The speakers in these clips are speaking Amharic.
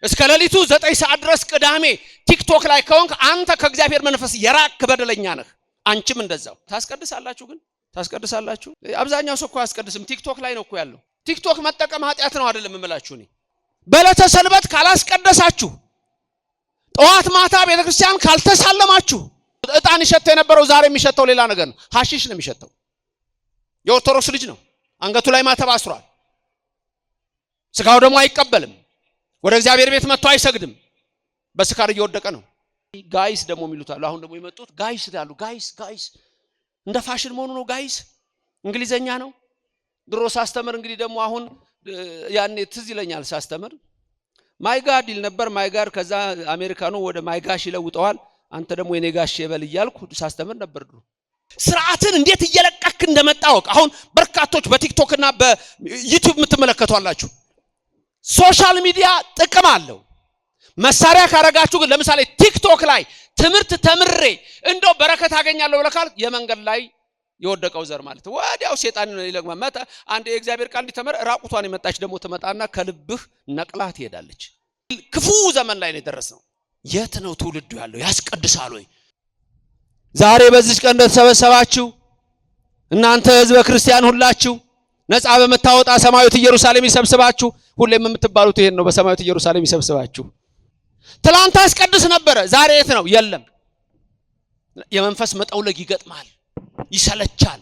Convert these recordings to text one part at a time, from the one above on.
እስከ ሌሊቱ 9 ሰዓት ድረስ ቅዳሜ ቲክቶክ ላይ ከሆንክ አንተ ከእግዚአብሔር መንፈስ የራቅ በደለኛ ነህ። አንቺም እንደዛው ታስቀድሳላችሁ። ግን ታስቀድሳላችሁ? አብዛኛው ሰው እኮ አያስቀድስም። ቲክቶክ ላይ ነው እኮ ያለው። ቲክቶክ መጠቀም ኃጢአት ነው አይደለም እምላችሁ እኔ። በዕለተ ሰንበት ካላስቀደሳችሁ፣ ጠዋት ማታ ቤተክርስቲያን ካልተሳለማችሁ፣ እጣን ይሸተው የነበረው ዛሬ የሚሸተው ሌላ ነገር ነው። ሐሺሽ ነው የሚሸተው። የኦርቶዶክስ ልጅ ነው። አንገቱ ላይ ማተብ አስሯል። ስጋው ደግሞ አይቀበልም። ወደ እግዚአብሔር ቤት መጥቶ አይሰግድም። በስካር እየወደቀ ነው። ጋይስ ደግሞ የሚሉታሉ። አሁን ደግሞ የመጡት ጋይስ ያሉ ጋይስ እንደ ፋሽን መሆኑ ነው። ጋይስ እንግሊዘኛ ነው። ድሮ ሳስተምር እንግዲህ ደግሞ አሁን ያኔ ትዝ ይለኛል ሳስተምር ማይ ጋድ ይል ነበር። ማይ ጋድ ከዛ አሜሪካኑ ወደ ማይ ጋሽ ይለውጠዋል። አንተ ደግሞ የኔ ጋሽ ይበል እያልኩ ሳስተምር ነበር ድሮ። ስርዓትን እንዴት እየለቀክ እንደመጣው አሁን በርካቶች በቲክቶክ እና በዩቲዩብ የምትመለከቷላችሁ። ሶሻል ሚዲያ ጥቅም አለው። መሳሪያ ካረጋችሁ ግን ለምሳሌ ቲክቶክ ላይ ትምህርት ተምሬ እንደው በረከት አገኛለሁ ብለካል የመንገድ ላይ የወደቀው ዘር ማለት ወዲያው ሴጣን ይለግማ መጣ። አንድ የእግዚአብሔር ቃል እንዲተመረ ራቁቷን የመጣች ደግሞ ትመጣና ከልብህ ነቅላት ትሄዳለች። ክፉ ዘመን ላይ ነው የደረስነው። የት ነው ትውልዱ ያለው? ያስቀድሳል ወይ? ዛሬ በዚህ ቀን እንደተሰበሰባችሁ እናንተ ህዝበ ክርስቲያን ሁላችሁ ነፃ በመታወጣ ሰማያዊት ኢየሩሳሌም ይሰብስባችሁ። ሁሌም የምትባሉት ይሄን ነው። በሰማያዊት ኢየሩሳሌም ይሰብስባችሁ። ትላንት አስቀድስ ነበረ፣ ዛሬ የት ነው? የለም። የመንፈስ መጠውለግ ይገጥማል፣ ይሰለቻል።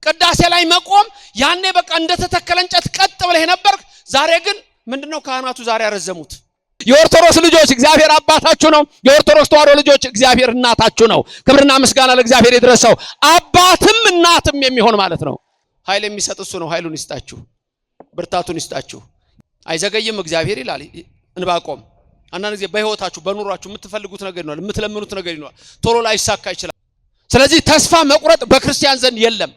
ቅዳሴ ላይ መቆም ያኔ በቃ እንደተተከለ እንጨት ቀጥ ብለህ ነበር። ዛሬ ግን ምንድነው ካህናቱ ዛሬ ያረዘሙት? የኦርቶዶክስ ልጆች እግዚአብሔር አባታችሁ ነው። የኦርቶዶክስ ተዋሕዶ ልጆች እግዚአብሔር እናታችሁ ነው። ክብርና ምስጋና ለእግዚአብሔር ይድረሰው። አባትም እናትም የሚሆን ማለት ነው። ኃይል የሚሰጥ እሱ ነው። ኃይሉን ይስጣችሁ፣ ብርታቱን ይስጣችሁ። አይዘገይም እግዚአብሔር ይላል እንባቆም። አንዳንድ ጊዜ በህይወታችሁ በኑሯችሁ የምትፈልጉት ነገር ይኖራል፣ የምትለምኑት ነገር ይኖራል፣ ቶሎ ላይ ይሳካ ይችላል። ስለዚህ ተስፋ መቁረጥ በክርስቲያን ዘንድ የለም።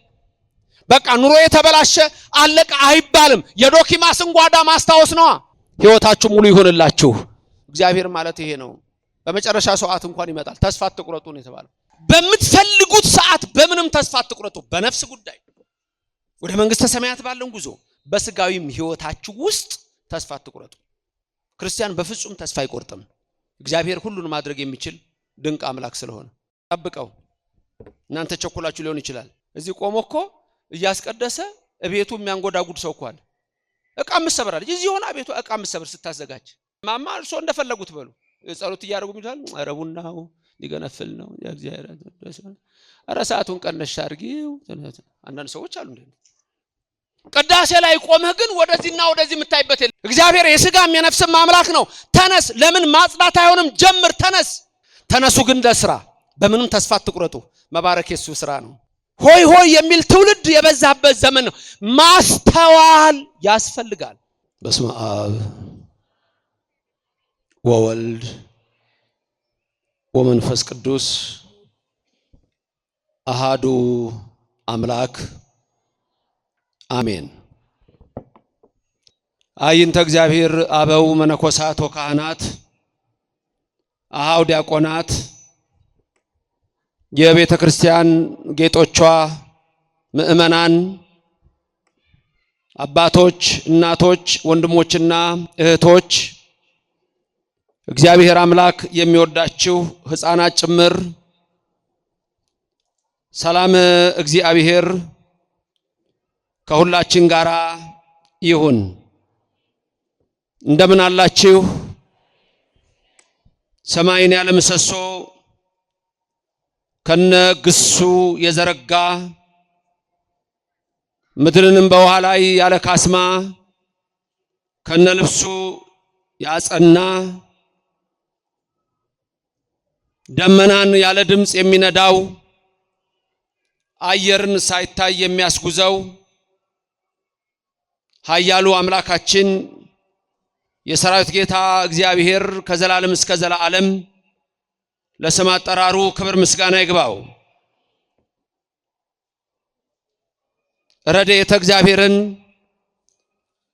በቃ ኑሮ የተበላሸ አለቀ አይባልም። የዶኪማስን ጓዳ ማስታወስ ነው። ህይወታችሁ ሙሉ ይሁንላችሁ። እግዚአብሔር ማለት ይሄ ነው። በመጨረሻ ሰዓት እንኳን ይመጣል። ተስፋ አትቁረጡ ነው የተባለው። በምትፈልጉት ሰዓት በምንም ተስፋ አትቁረጡ። በነፍስ ጉዳይ ወደ መንግስተ ሰማያት ባለን ጉዞ፣ በስጋዊም ህይወታችሁ ውስጥ ተስፋ አትቁረጡ። ክርስቲያን በፍጹም ተስፋ አይቆርጥም። እግዚአብሔር ሁሉን ማድረግ የሚችል ድንቅ አምላክ ስለሆነ ጠብቀው። እናንተ ቸኩላችሁ ሊሆን ይችላል። እዚህ ቆሞ እኮ እያስቀደሰ እቤቱ የሚያንጎዳጉድ ሰው እኮ አለ። እቃ ምሰበራል እዚህ ሆነ ቤቱ እቃ ምሰበር ስታዘጋጅ ማማ እርሶ እንደፈለጉት በሉ። ጸሎት እያደረጉ ይላል። አረቡናው ሊገነፍል ነው የእግዚአብሔር አረ ሰዓቱን ቀነሽ አድርጊው። አንዳንድ ሰዎች አሉ እንዴ ቅዳሴ ላይ ቆመህ ግን ወደዚህና ወደዚህ የምታይበት የለም። እግዚአብሔር የሥጋም የነፍስም አምላክ ነው። ተነስ። ለምን ማጽዳት አይሆንም? ጀምር፣ ተነስ። ተነሱ ግን ለስራ። በምንም ተስፋ አትቁረጡ። መባረክ የሱ ስራ ነው። ሆይ ሆይ የሚል ትውልድ የበዛበት ዘመን ነው። ማስተዋል ያስፈልጋል። በስመ አብ ወወልድ ወመንፈስ ቅዱስ አሃዱ አምላክ አሜን። አይንተ እግዚአብሔር አበው መነኮሳት ወካህናት አሃው ዲያቆናት የቤተ ክርስቲያን ጌጦቿ ምእመናን አባቶች፣ እናቶች፣ ወንድሞችና እህቶች እግዚአብሔር አምላክ የሚወዳችሁ ሕፃናት ጭምር ሰላም እግዚአብሔር ከሁላችን ጋራ ይሁን። እንደምን አላችሁ? ሰማይን ያለ ምሰሶ ከነ ግሱ የዘረጋ ምድርንም በውሃ ላይ ያለ ካስማ ከነ ልብሱ ያጸና ደመናን ያለ ድምጽ የሚነዳው አየርን ሳይታይ የሚያስጉዘው ኃያሉ አምላካችን የሰራዊት ጌታ እግዚአብሔር ከዘላለም እስከ ዘላለም ለስም አጠራሩ ክብር ምስጋና ይግባው። ረድኤተ እግዚአብሔርን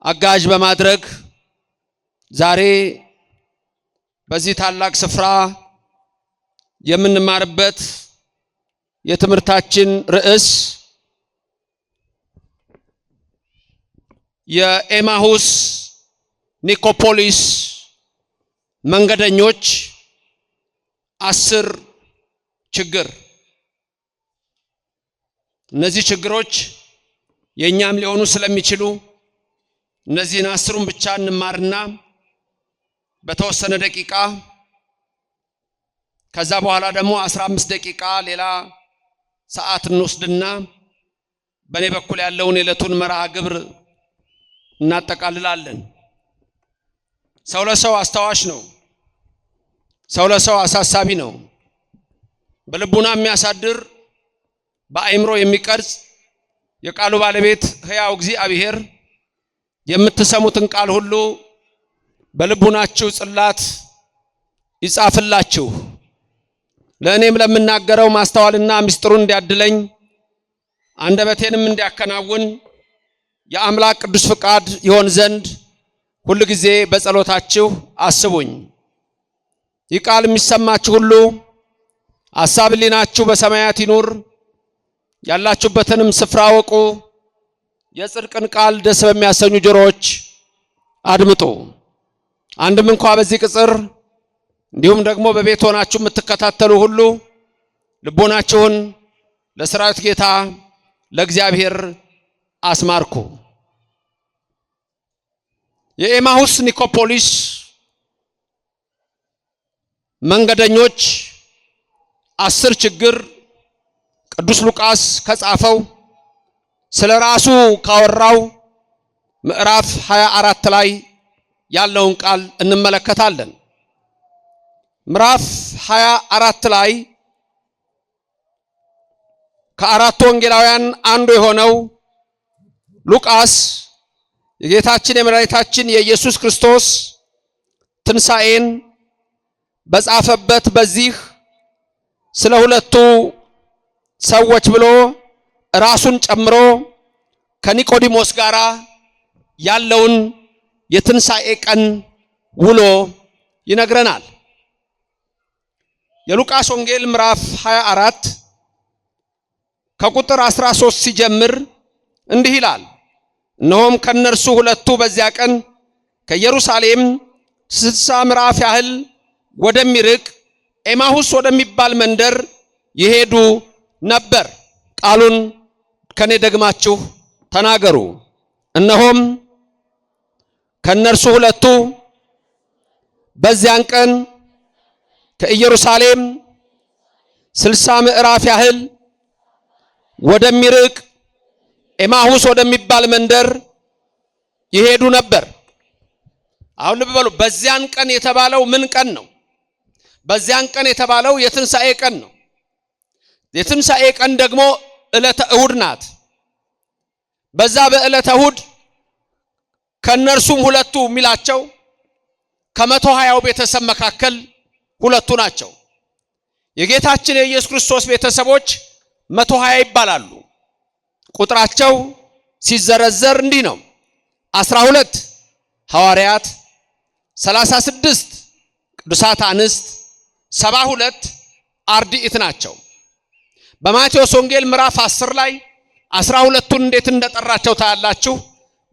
አጋዥ በማድረግ ዛሬ በዚህ ታላቅ ስፍራ የምንማርበት የትምህርታችን ርዕስ የኤማሁስ ኒኮፖሊስ መንገደኞች 10 ችግር። እነዚህ ችግሮች የኛም ሊሆኑ ስለሚችሉ እነዚህን 10ን ብቻ እንማርና በተወሰነ ደቂቃ ከዛ በኋላ ደግሞ 15 ደቂቃ ሌላ ሰዓት እንወስድና በኔ በኩል ያለውን የዕለቱን መርሃ ግብር እናጠቃልላለን። ሰው ለሰው አስተዋሽ ነው። ሰው ለሰው አሳሳቢ ነው። በልቡና የሚያሳድር በአእምሮ የሚቀርጽ የቃሉ ባለቤት ሕያው እግዚአብሔር የምትሰሙትን ቃል ሁሉ በልቡናችሁ ጽላት ይጻፍላችሁ። ለእኔም ለምናገረው ማስተዋልና ምስጢሩን እንዲያድለኝ አንደበቴንም እንዲያከናውን የአምላክ ቅዱስ ፍቃድ ይሆን ዘንድ ሁሉ ጊዜ በጸሎታችሁ አስቡኝ። ይህ ቃል የሚሰማችሁ ሁሉ ሐሳብ ሕሊናችሁ በሰማያት ይኑር። ያላችሁበትንም ስፍራ ወቁ። የጽድቅን ቃል ደስ በሚያሰኙ ጆሮዎች አድምጡ። አንድም እንኳ በዚህ ቅጽር እንዲሁም ደግሞ በቤት ሆናችሁ የምትከታተሉ ሁሉ ልቦናችሁን ለሰራዊት ጌታ ለእግዚአብሔር አስማርኩ። የኤማሁስ ኒኮፖሊስ መንገደኞች 10 ችግር ቅዱስ ሉቃስ ከጻፈው ስለራሱ ካወራው ምዕራፍ 24 ላይ ያለውን ቃል እንመለከታለን። ምዕራፍ 24 ላይ ከአራቱ ወንጌላውያን አንዱ የሆነው ሉቃስ የጌታችን የመድኃኒታችን የኢየሱስ ክርስቶስ ትንሣኤን በጻፈበት በዚህ ስለ ሁለቱ ሰዎች ብሎ ራሱን ጨምሮ ከኒቆዲሞስ ጋር ያለውን የትንሣኤ ቀን ውሎ ይነግረናል። የሉቃስ ወንጌል ምዕራፍ 24 ከቁጥር 13 ሲጀምር እንዲህ ይላል። እነሆም ከነርሱ ሁለቱ በዚያ ቀን ከኢየሩሳሌም 60 ምዕራፍ ያህል ወደሚርቅ ኤማሁስ ወደሚባል መንደር ይሄዱ ነበር። ቃሉን ከኔ ደግማችሁ ተናገሩ። እነሆም ከነርሱ ሁለቱ በዚያን ቀን ከኢየሩሳሌም 60 ምዕራፍ ያህል ወደሚርቅ ኤማሁስ ወደሚባል መንደር ይሄዱ ነበር። አሁን ልብ በሉ። በዚያን ቀን የተባለው ምን ቀን ነው? በዚያን ቀን የተባለው የትንሣኤ ቀን ነው። የትንሣኤ ቀን ደግሞ ዕለተ እሁድ ናት። በዛ በዕለተ እሁድ ከነርሱም ሁለቱ የሚላቸው ከ120 ቤተሰብ መካከል ሁለቱ ናቸው። የጌታችን የኢየሱስ ክርስቶስ ቤተሰቦች 120 ይባላሉ። ቁጥራቸው ሲዘረዘር እንዲህ ነው። 12 ሐዋርያት፣ 36 ቅዱሳት አንስት፣ 72 አርድእት ናቸው። በማቴዎስ ወንጌል ምዕራፍ 10 ላይ 12ቱን እንዴት እንደጠራቸው ታያላችሁ።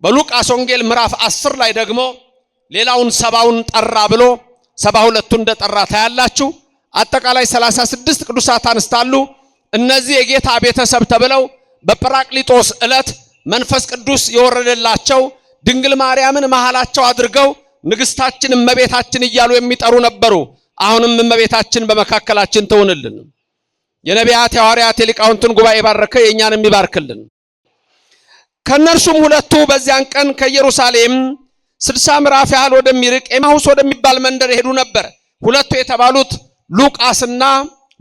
በሉቃስ ወንጌል ምዕራፍ 10 ላይ ደግሞ ሌላውን 70ውን ጠራ ብሎ 72ቱን እንደጠራ ታያላችሁ። አጠቃላይ 36 ቅዱሳት አንስት አሉ። እነዚህ የጌታ ቤተሰብ ተብለው በጰራቅሊጦስ ዕለት መንፈስ ቅዱስ የወረደላቸው ድንግል ማርያምን መሃላቸው አድርገው ንግስታችን እመቤታችን እያሉ የሚጠሩ ነበሩ። አሁንም እመቤታችን በመካከላችን ትሁንልን። የነቢያት የሐዋርያት የሊቃውንትን ጉባኤ ባረከ፣ የኛንም ይባርክልን። ከነርሱም ሁለቱ በዚያን ቀን ከኢየሩሳሌም 60 ምዕራፍ ያህል ወደሚርቅ ኤማሁስ ወደሚባል መንደር ይሄዱ ነበር። ሁለቱ የተባሉት ሉቃስና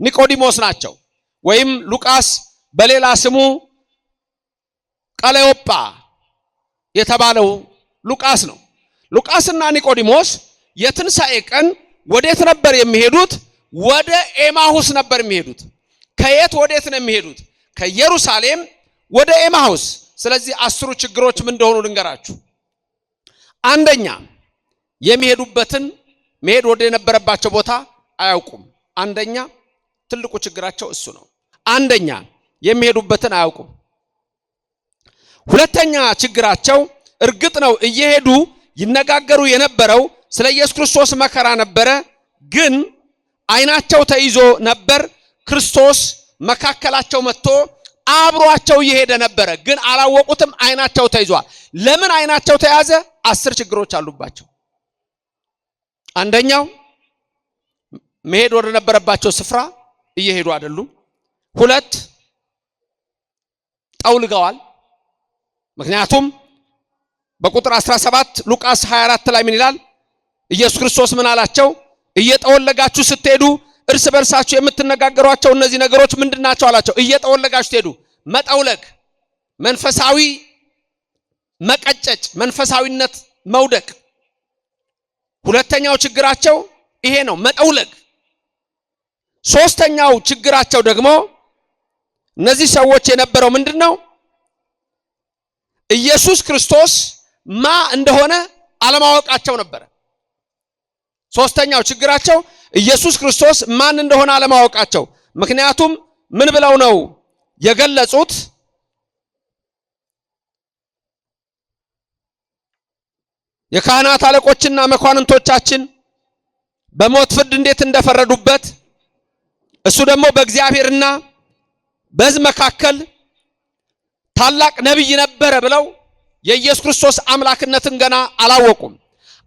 ኒቆዲሞስ ናቸው። ወይም ሉቃስ በሌላ ስሙ ቀለዮጳ የተባለው ሉቃስ ነው። ሉቃስና ኒቆዲሞስ የትንሣኤ ቀን ወዴት ነበር የሚሄዱት? ወደ ኤማሁስ ነበር የሚሄዱት። ከየት ወዴት ነው የሚሄዱት? ከኢየሩሳሌም ወደ ኤማሁስ። ስለዚህ 10 ችግሮች ምን እንደሆኑ ልንገራችሁ። አንደኛ፣ የሚሄዱበትን መሄድ ወደ የነበረባቸው ቦታ አያውቁም። አንደኛ ትልቁ ችግራቸው እሱ ነው። አንደኛ የሚሄዱበትን አያውቁም። ሁለተኛ ችግራቸው እርግጥ ነው እየሄዱ ይነጋገሩ የነበረው ስለ ኢየሱስ ክርስቶስ መከራ ነበረ፣ ግን አይናቸው ተይዞ ነበር። ክርስቶስ መካከላቸው መጥቶ አብሯቸው እየሄደ ነበረ፣ ግን አላወቁትም። አይናቸው ተይዟል። ለምን አይናቸው ተያዘ? 10 ችግሮች አሉባቸው። አንደኛው መሄድ ወደ ነበረባቸው ስፍራ እየሄዱ አይደሉም። 2 ጠውልገዋል። ምክንያቱም በቁጥር 17 ሉቃስ 24 ላይ ምን ይላል? ኢየሱስ ክርስቶስ ምን አላቸው? እየጠወለጋችሁ ስትሄዱ እርስ በርሳችሁ የምትነጋገሯቸው እነዚህ ነገሮች ምንድናቸው አላቸው። እየጠወለጋችሁ ስትሄዱ። መጠውለግ መንፈሳዊ መቀጨጭ፣ መንፈሳዊነት መውደቅ። ሁለተኛው ችግራቸው ይሄ ነው፣ መጠውለግ። ሶስተኛው ችግራቸው ደግሞ እነዚህ ሰዎች የነበረው ምንድነው? ኢየሱስ ክርስቶስ ማ እንደሆነ አለማወቃቸው ነበር። ሶስተኛው ችግራቸው ኢየሱስ ክርስቶስ ማን እንደሆነ አለማወቃቸው። ምክንያቱም ምን ብለው ነው የገለጹት? የካህናት አለቆችና መኳንንቶቻችን በሞት ፍርድ እንዴት እንደፈረዱበት፣ እሱ ደግሞ በእግዚአብሔርና በሕዝብ መካከል ታላቅ ነቢይ ነበረ ብለው የኢየሱስ ክርስቶስ አምላክነትን ገና አላወቁም።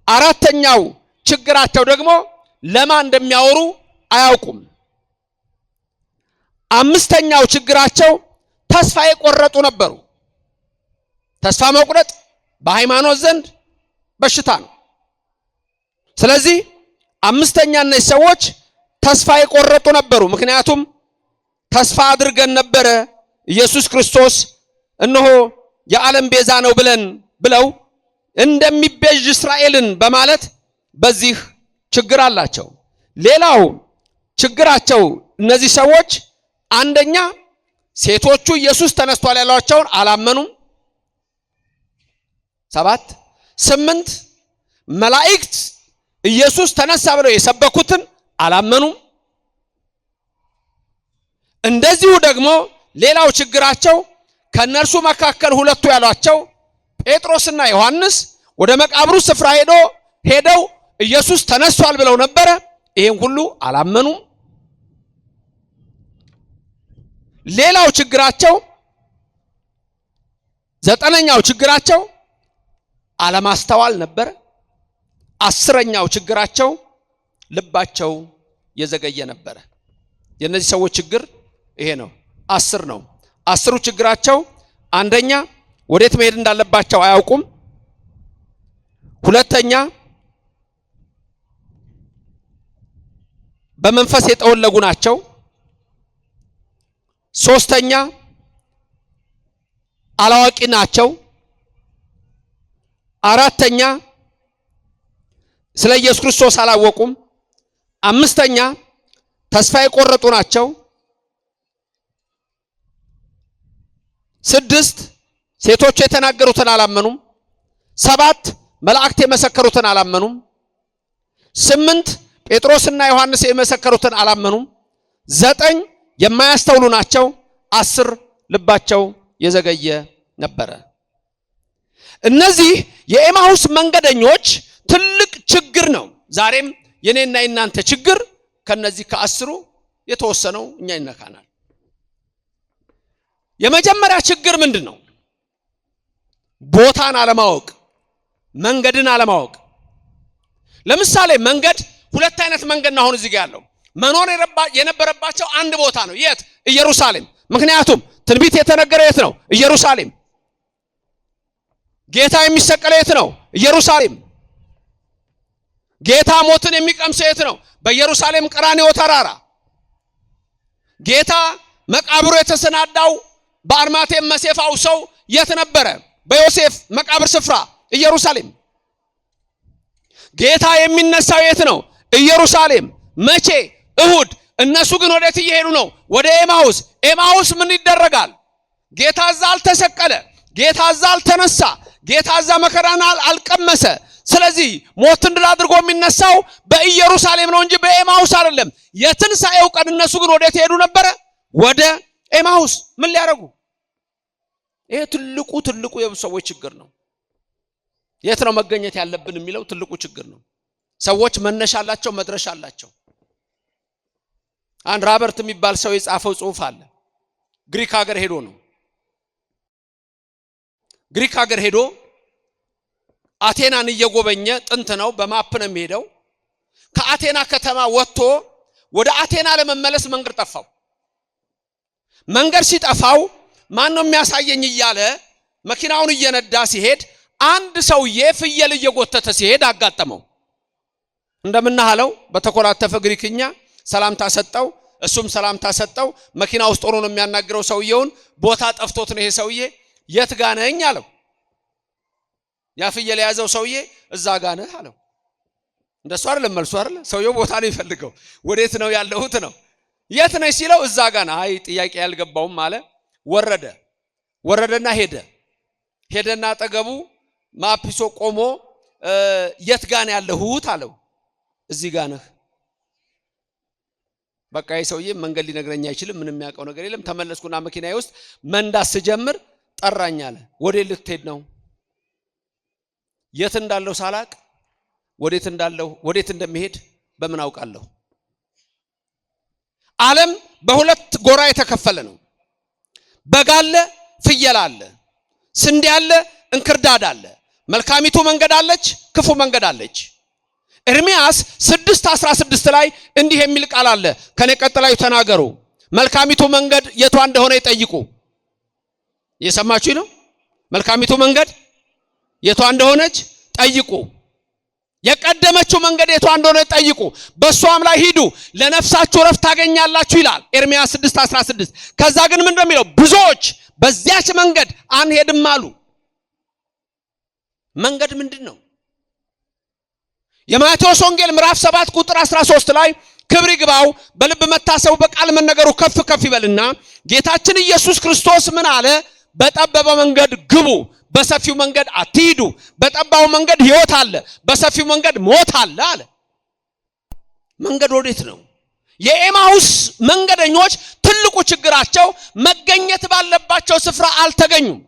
አራተኛው ችግራቸው ደግሞ ለማን እንደሚያወሩ አያውቁም። አምስተኛው ችግራቸው ተስፋ የቆረጡ ነበሩ። ተስፋ መቁረጥ በሃይማኖት ዘንድ በሽታ ነው። ስለዚህ አምስተኛ እነዚህ ሰዎች ተስፋ የቆረጡ ነበሩ። ምክንያቱም ተስፋ አድርገን ነበረ ኢየሱስ ክርስቶስ እነሆ የዓለም ቤዛ ነው ብለው እንደሚቤዥ እስራኤልን በማለት በዚህ ችግር አላቸው። ሌላው ችግራቸው እነዚህ ሰዎች አንደኛ ሴቶቹ ኢየሱስ ተነስቷል ያሏቸውን አላመኑም። 7 8 መላእክት ኢየሱስ ተነሳ ብለው የሰበኩትን አላመኑም። እንደዚሁ ደግሞ ሌላው ችግራቸው ከነርሱ መካከል ሁለቱ ያሏቸው ጴጥሮስና ዮሐንስ ወደ መቃብሩ ስፍራ ሄደው ኢየሱስ ተነስቷል ብለው ነበረ። ይሄን ሁሉ አላመኑም። ሌላው ችግራቸው 9ኛው ችግራቸው አለማስተዋል ነበረ። 10ኛው ችግራቸው ልባቸው የዘገየ ነበረ። የነዚህ ሰዎች ችግር ይሄ ነው። 10 ነው። 10ሩ ችግራቸው አንደኛ ወዴት መሄድ እንዳለባቸው አያውቁም። ሁለተኛ በመንፈስ የጠወለጉ ናቸው። ሶስተኛ አላዋቂ ናቸው። አራተኛ ስለ ኢየሱስ ክርስቶስ አላወቁም። አምስተኛ ተስፋ የቆረጡ ናቸው። 6 ሴቶች የተናገሩትን አላመኑም። 7 መላእክት የመሰከሩትን አላመኑም። 8 ጴጥሮስና ዮሐንስ የመሰከሩትን አላመኑም። 9 የማያስተውሉ ናቸው። 10 ልባቸው የዘገየ ነበረ። እነዚህ የኤማሁስ መንገደኞች ትልቅ ችግር ነው። ዛሬም የኔና የናንተ ችግር ከነዚህ ከ10ሩ የተወሰነው እኛ ይነካናል። የመጀመሪያ ችግር ምንድነው? ቦታን አለማወቅ፣ መንገድን አለማወቅ። ለምሳሌ መንገድ ሁለት አይነት መንገድ ነው አሁን እዚህ ጋር ያለው። መኖር የነበረባቸው አንድ ቦታ ነው። የት? ኢየሩሳሌም። ምክንያቱም ትንቢት የተነገረው የት ነው? ኢየሩሳሌም። ጌታ የሚሰቀለው የት ነው? ኢየሩሳሌም። ጌታ ሞትን የሚቀምሰው የት ነው? በኢየሩሳሌም ቀራንዮ ተራራ። ጌታ መቃብሩ የተሰናዳው በአርማቴም መሴፋው ሰው የት ነበረ? በዮሴፍ መቃብር ስፍራ ኢየሩሳሌም። ጌታ የሚነሳው የት ነው? ኢየሩሳሌም። መቼ? እሁድ። እነሱ ግን ወዴት እየሄዱ ነው? ወደ ኤማሁስ። ኤማሁስ ምን ይደረጋል? ጌታ እዛ አልተሰቀለ፣ ጌታ እዛ አልተነሳ፣ ጌታ እዛ መከራን አልቀመሰ። ስለዚህ ሞትን ድል አድርጎ የሚነሳው በኢየሩሳሌም ነው እንጂ በኤማሁስ አይደለም። የትንሣኤው ቀን እነሱ ግን ወዴት ሄዱ ነበረ? ወደ ኤማሁስ። ምን ሊያደርጉ? ይሄ ትልቁ የብዙ ሰዎች ችግር ነው። የት ነው መገኘት ያለብን የሚለው ትልቁ ችግር ነው። ሰዎች መነሻ አላቸው፣ መድረሻ አላቸው። አንድ ራበርት የሚባል ሰው የጻፈው ጽሑፍ አለ። ግሪክ ሀገር ሄዶ ነው። ግሪክ ሀገር ሄዶ አቴናን እየጎበኘ ጥንት ነው፣ በማፕ ነው የሚሄደው። ከአቴና ከተማ ወጥቶ ወደ አቴና ለመመለስ መንገድ ጠፋው። መንገድ ሲጠፋው ማን ነው የሚያሳየኝ እያለ መኪናውን እየነዳ ሲሄድ አንድ ሰውዬ ፍየል እየጎተተ ሲሄድ አጋጠመው። እንደምናሃለው በተኮላተፈ ግሪክኛ ሰላምታ ሰጠው፣ እሱም ሰላምታ ሰጠው። መኪና ውስጥ ሆኖ ነው የሚያናግረው ሰውየውን። ቦታ ጠፍቶት ነው ይሄ ሰውዬ። የት ጋር ነኝ አለው። ያ ፍየል የያዘው ሰውዬ እዛ ጋር ነህ አለው። እንደሱ አይደለም መልሱ አይደል? ሰውየው ቦታ ነው ይፈልገው። ወዴት ነው ያለሁት ነው። የት ነህ ሲለው እዛ ጋር ነህ። አይ ጥያቄ ያልገባውም አለ። ወረደና ሄደና አጠገቡ ማፒሶ ቆሞ የት ጋር ነው ያለሁት አለው። እዚህ ጋር ነህ። በቃ ይሄ ሰውዬ መንገድ ሊነግረኝ አይችልም፣ ምንም የሚያውቀው ነገር የለም። ተመለስኩና መኪናዬ ውስጥ መንዳት ስጀምር ጠራኝ አለ። ወዴት ልትሄድ ነው? የት እንዳለው ሳላቅ ወዴት እንደሚሄድ በምን አውቃለሁ? ዓለም በሁለት ጎራ የተከፈለ ነው። በግ አለ፣ ፍየል አለ፣ ስንዴ አለ፣ እንክርዳድ አለ። መልካሚቱ መንገድ አለች፣ ክፉ መንገድ አለች። ኤርምያስ 6:16 ላይ እንዲህ የሚል ቃል አለ። ከኔ ቀጥላችሁ ተናገሩ። መልካሚቱ መንገድ የቷ እንደሆነ ይጠይቁ። እየሰማችሁ ነው? መልካሚቱ መንገድ የቷ እንደሆነች ጠይቁ። የቀደመችው መንገድ የቷ እንደሆነ ጠይቁ። በሷም ላይ ሂዱ፣ ለነፍሳችሁ ረፍት ታገኛላችሁ ይላል ኤርምያስ 6:16። ከዛ ግን ምን እንደሚለው ብዙዎች በዚያች መንገድ አንሄድም አሉ። መንገድ ምንድነው? የማቴዎስ ወንጌል ምዕራፍ 7 ቁጥር 13 ላይ ክብር ይግባው በልብ መታሰቡ በቃል መነገሩ ከፍ ከፍ ይበልና ጌታችን ኢየሱስ ክርስቶስ ምን አለ? በጠበበው መንገድ ግቡ፣ በሰፊው መንገድ አትሂዱ። በጠባው መንገድ ሕይወት አለ፣ በሰፊው መንገድ ሞት አለ አለ። መንገድ ወዴት ነው? የኤማሁስ መንገደኞች ትልቁ ችግራቸው መገኘት ባለባቸው ስፍራ አልተገኙም።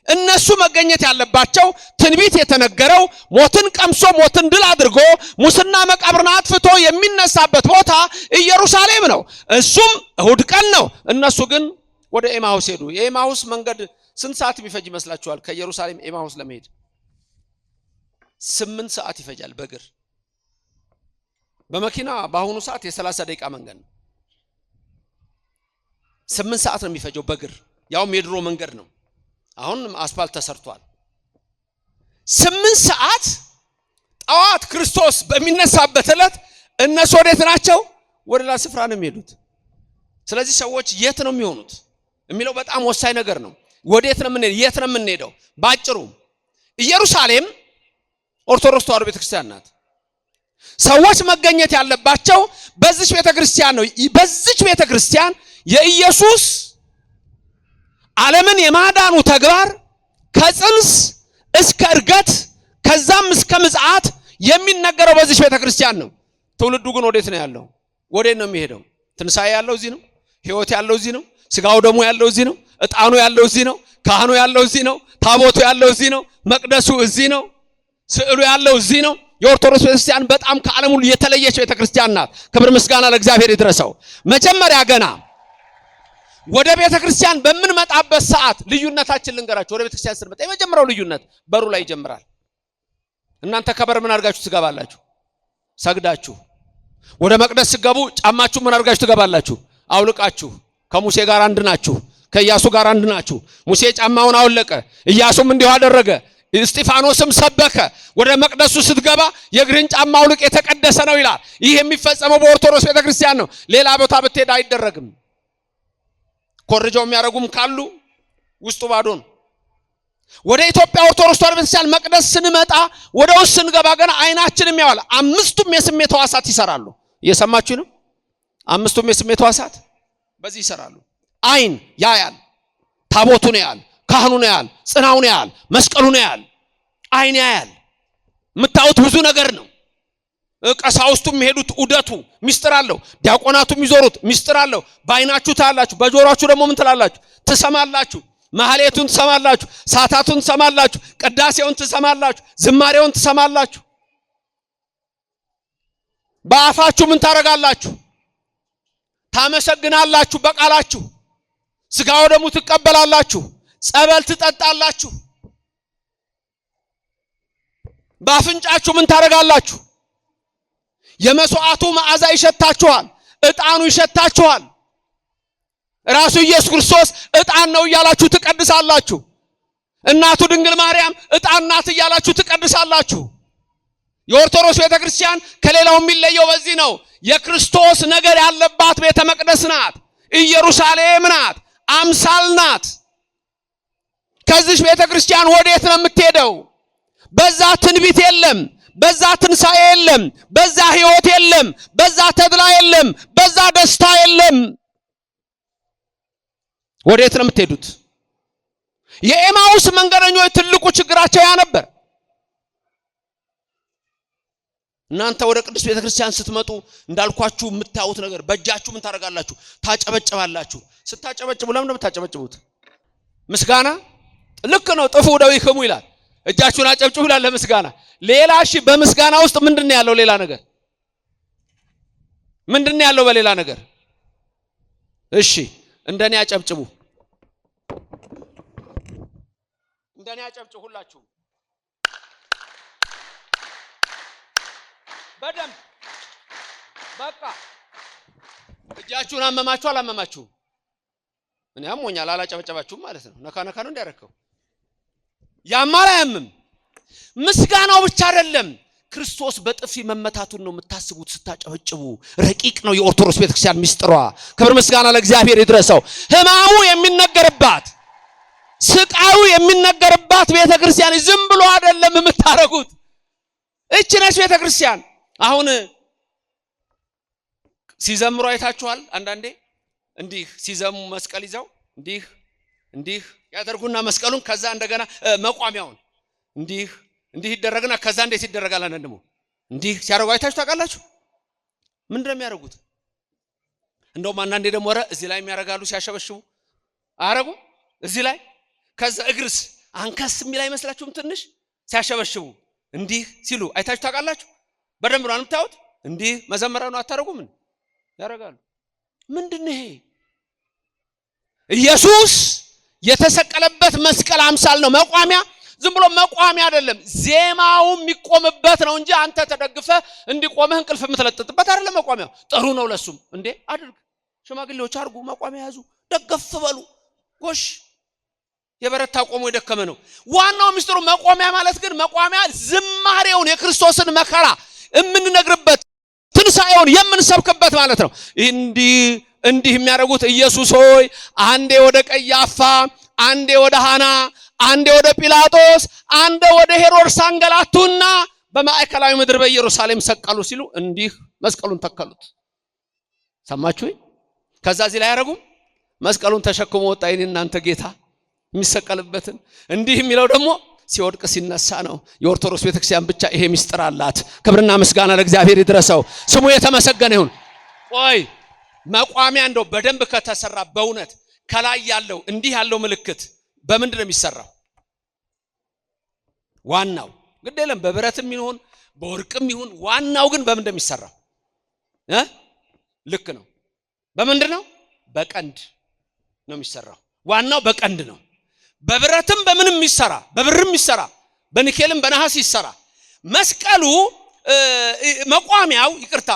እነሱ መገኘት ያለባቸው ትንቢት የተነገረው ሞትን ቀምሶ ሞትን ድል አድርጎ ሙስና መቃብርን አጥፍቶ የሚነሳበት ቦታ ኢየሩሳሌም ነው። እሱም እሁድ ቀን ነው። እነሱ ግን ወደ ኤማሁስ ሄዱ። የኤማሁስ መንገድ ስንት ሰዓት ቢፈጅ ይመስላችኋል? ከኢየሩሳሌም ኤማሁስ ለመሄድ 8 ሰዓት ይፈጃል በእግር። በመኪና በአሁኑ ሰዓት የ30 ደቂቃ መንገድ ነው። 8 ሰዓት ነው የሚፈጀው በእግር። ያውም የድሮ መንገድ ነው። አሁን አስፋልት ተሰርቷል። 8 ሰዓት ጠዋት ክርስቶስ በሚነሳበት ዕለት እነሱ ወዴት ናቸው? ወደ ሌላ ስፍራ ነው የሚሄዱት። ስለዚህ ሰዎች የት ነው የሚሆኑት የሚለው በጣም ወሳኝ ነገር ነው። ወዴት ነው የምንሄደው? የት ነው የምንሄደው? ባጭሩ ኢየሩሳሌም ኦርቶዶክስ ተዋሕዶ ቤተክርስቲያን ናት። ሰዎች መገኘት ያለባቸው በዚች ቤተክርስቲያን ነው። በዚች ቤተክርስቲያን የኢየሱስ ዓለምን የማዳኑ ተግባር ከጽንስ እስከ እርገት ከዛም እስከ ምጽአት የሚነገረው በዚህ ቤተክርስቲያን ነው። ትውልዱ ግን ወዴት ነው ያለው? ወዴት ነው የሚሄደው? ትንሳኤ ያለው እዚህ ነው። ሕይወት ያለው እዚህ ነው። ስጋው ደሙ ያለው እዚህ ነው። ዕጣኑ ያለው እዚህ ነው። ካህኑ ያለው እዚህ ነው። ታቦቱ ያለው እዚህ ነው። መቅደሱ እዚህ ነው። ስዕሉ ያለው እዚህ ነው። የኦርቶዶክስ ቤተክርስቲያን በጣም ከዓለም ሁሉ የተለየች ቤተክርስቲያን ናት። ክብር ምስጋና ለእግዚአብሔር ይድረሰው። መጀመሪያ ገና ወደ ቤተክርስቲያን በምንመጣበት ሰዓት ልዩነታችን ልንገራችሁ። ወደ ቤተክርስቲያን ስንመጣ የመጀመሪያው ልዩነት በሩ ላይ ይጀምራል። እናንተ ከበር ምን አድርጋችሁ ትገባላችሁ? ሰግዳችሁ። ወደ መቅደስ ሲገቡ ጫማችሁ ምን አድርጋችሁ ትገባላችሁ? አውልቃችሁ። ከሙሴ ጋር አንድ ናችሁ። ከኢያሱ ጋር አንድ ናችሁ። ሙሴ ጫማውን አወለቀ፣ ኢያሱም እንዲሁ አደረገ። እስጢፋኖስም ሰበከ። ወደ መቅደሱ ስትገባ የእግርህን ጫማ አውልቅ የተቀደሰ ነው ይላል። ይህ የሚፈጸመው በኦርቶዶክስ ቤተክርስቲያን ነው። ሌላ ቦታ ብትሄድ አይደረግም። ኮርጃው የሚያረጉም ካሉ ውስጡ ባዶ ነው። ወደ ኢትዮጵያ ኦርቶዶክስ ተዋሕዶ ቤተክርስቲያን መቅደስ ስንመጣ ወደ ውስጥ ስንገባ ገና አይናችንም ያዋል። አምስቱም የስሜት ሕዋሳት ይሰራሉ። እየሰማችሁ ነው? አምስቱም የስሜት ሕዋሳት በዚህ ይሰራሉ። አይን ያያል፣ ታቦቱን ያያል፣ ካህኑን ያያል፣ ጽናውን ያያል፣ መስቀሉን ያያል። አይን ያያል። የምታዩት ብዙ ነገር ነው። ቀሳውስቱ የሚሄዱት ዑደቱ ሚስጥር አለው። ዲያቆናቱ የሚዞሩት ሚስጥር አለው። በአይናችሁ ታያላችሁ፣ በጆሮአችሁ ደግሞ ምን ትላላችሁ? ትሰማላችሁ። ማህሌቱን ትሰማላችሁ፣ ሳታቱን ትሰማላችሁ፣ ቅዳሴውን ትሰማላችሁ፣ ዝማሬውን ትሰማላችሁ። በአፋችሁ ምን ታረጋላችሁ? ታመሰግናላችሁ በቃላችሁ። ስጋው ደሙ ትቀበላላችሁ፣ ጸበል ትጠጣላችሁ። በአፍንጫችሁ ምን ታረጋላችሁ? የመስዋዕቱ መዓዛ ይሸታችኋል፣ ዕጣኑ ይሸታችኋል። ራሱ ኢየሱስ ክርስቶስ ዕጣን ነው እያላችሁ ትቀድሳላችሁ። እናቱ ድንግል ማርያም ዕጣን ናት እያላችሁ ትቀድሳላችሁ። የኦርቶዶክስ ቤተክርስቲያን ከሌላው የሚለየው በዚህ ነው። የክርስቶስ ነገር ያለባት ቤተ መቅደስ ናት፣ ኢየሩሳሌም ናት፣ አምሳል ናት። ከዚህ ቤተክርስቲያን ወዴት ነው የምትሄደው? በዛ ትንቢት የለም፣ በዛ ትንሣኤ የለም፣ በዛ ሕይወት የለም፣ በዛ ተድላ የለም፣ በዛ ደስታ የለም። ወዴት ነው የምትሄዱት? የኤማውስ መንገደኞች ትልቁ ችግራቸው ያ ነበር። እናንተ ወደ ቅዱስ ቤተክርስቲያን ስትመጡ እንዳልኳችሁ የምታዩት ነገር በእጃችሁ ምን ታረጋላችሁ? ታጨበጭባላችሁ። ስታጨበጭቡ ለምን ነው የምታጨበጭቡት? ምስጋና ልክ ነው። ጥፉ ደዊክሙ ይላል። እጃችሁን አጨብጭቡ ይላል ለምስጋና። ሌላ እሺ፣ በምስጋና ውስጥ ምንድነው ያለው? ሌላ ነገር ምንድነው ያለው? በሌላ ነገር እሺ፣ እንደኔ አጨብጭቡ፣ እንደኔ አጨብጭቡ ሁላችሁ በደም። በቃ እጃችሁን አመማችሁ አላመማችሁ? እኔ አሞኛል አላጨበጨባችሁም ማለት ነው። ነካ ነካ ነው እንዲያረከው ያማል አያምም። ምስጋናው ብቻ አይደለም፣ ክርስቶስ በጥፊ መመታቱን ነው የምታስቡት ስታጨበጭቡ። ረቂቅ ነው የኦርቶዶክስ ቤተክርስቲያን ሚስጥሯ። ክብር ምስጋና ለእግዚአብሔር ይድረሰው። ሕማሙ የሚነገርባት፣ ስቃዩ የሚነገርባት ቤተክርስቲያን ዝም ብሎ አይደለም የምታረጉት። እቺ ነች ቤተክርስቲያን። አሁን ሲዘምሩ አይታችኋል። አንዳንዴ እንዲህ ሲዘሙ መስቀል ይዘው እንዲህ ያደርጉና መስቀሉን ከዛ እንደገና መቋሚያውን እንዲህ ይደረግና ከዛ እንዴት ይደረጋል? አንደሞ እንዲህ ሲያደርጉ አይታችሁ ታውቃላችሁ? ምንድነው የሚያደርጉት? እንደውም አንዳንዴ ደግሞ እዚህ ላይ የሚያደርጋሉ ሲያሸበሽቡ አረጉ እዚህ ላይ። ከዛ እግርስ አንከስ የሚል አይመስላችሁም? ትንሽ ሲያሸበሽቡ እንዲህ ሲሉ አይታችሁ ታውቃላችሁ? በደንብ ነው የምታዩት። እንዲህ መዘመራኑ አታረጉም? ምን ያደርጋሉ? ምንድነው ይሄ? ኢየሱስ የተሰቀለበት መስቀል አምሳል ነው። መቋሚያ ዝም ብሎ መቋሚያ አይደለም፣ ዜማው የሚቆምበት ነው እንጂ አንተ ተደግፈ እንዲቆምህ እንቅልፍ የምትለጥጥበት አይደለም። መቋሚያው ጥሩ ነው ለሱም። እንዴ አድርግ፣ ሽማግሌዎች አርጉ፣ መቋሚያ ያዙ፣ ደገፍ በሉ። ጎሽ የበረታ ቆሞ የደከመ ነው። ዋናው ሚስጥሩ መቋሚያ ማለት ግን መቋሚያ ዝማሬውን የክርስቶስን መከራ የምንነግርበት፣ ትንሣኤውን የምንሰብክበት ማለት ነው። እንዲህ የሚያደርጉት ኢየሱስ ሆይ አንዴ ወደ ቀያፋ፣ አንዴ ወደ ሐና፣ አንዴ ወደ ጲላጦስ፣ አንዴ ወደ ሄሮድስ አንገላቱና በማዕከላዊ ምድር በኢየሩሳሌም ሰቀሉ ሲሉ እንዲህ መስቀሉን ተከሉት። ሰማችሁ? ከዛ እዚህ ላይ ያደረጉም መስቀሉን ተሸክሞ ወጣ። እናንተ ጌታ የሚሰቀልበትን እንዲህ የሚለው ደግሞ ሲወድቅ ሲነሳ ነው። የኦርቶዶክስ ቤተክርስቲያን ብቻ ይሄ ሚስጥር አላት። ክብርና ምስጋና ለእግዚአብሔር ይድረሰው፣ ስሙ የተመሰገነ ይሁን። ቆይ መቋሚያ እንደው በደንብ ከተሰራ በእውነት ከላይ ያለው እንዲህ ያለው ምልክት በምንድን ነው የሚሰራው? ዋናው ግድ የለም በብረትም ይሁን በወርቅም ይሁን፣ ዋናው ግን በምን እንደሚሰራው ልክ ነው። በምንድን ነው? በቀንድ ነው የሚሰራው። ዋናው በቀንድ ነው። በብረትም በምንም ይሰራ፣ በብርም ይሰራ፣ በኒኬልም በነሐስ ይሰራ። መስቀሉ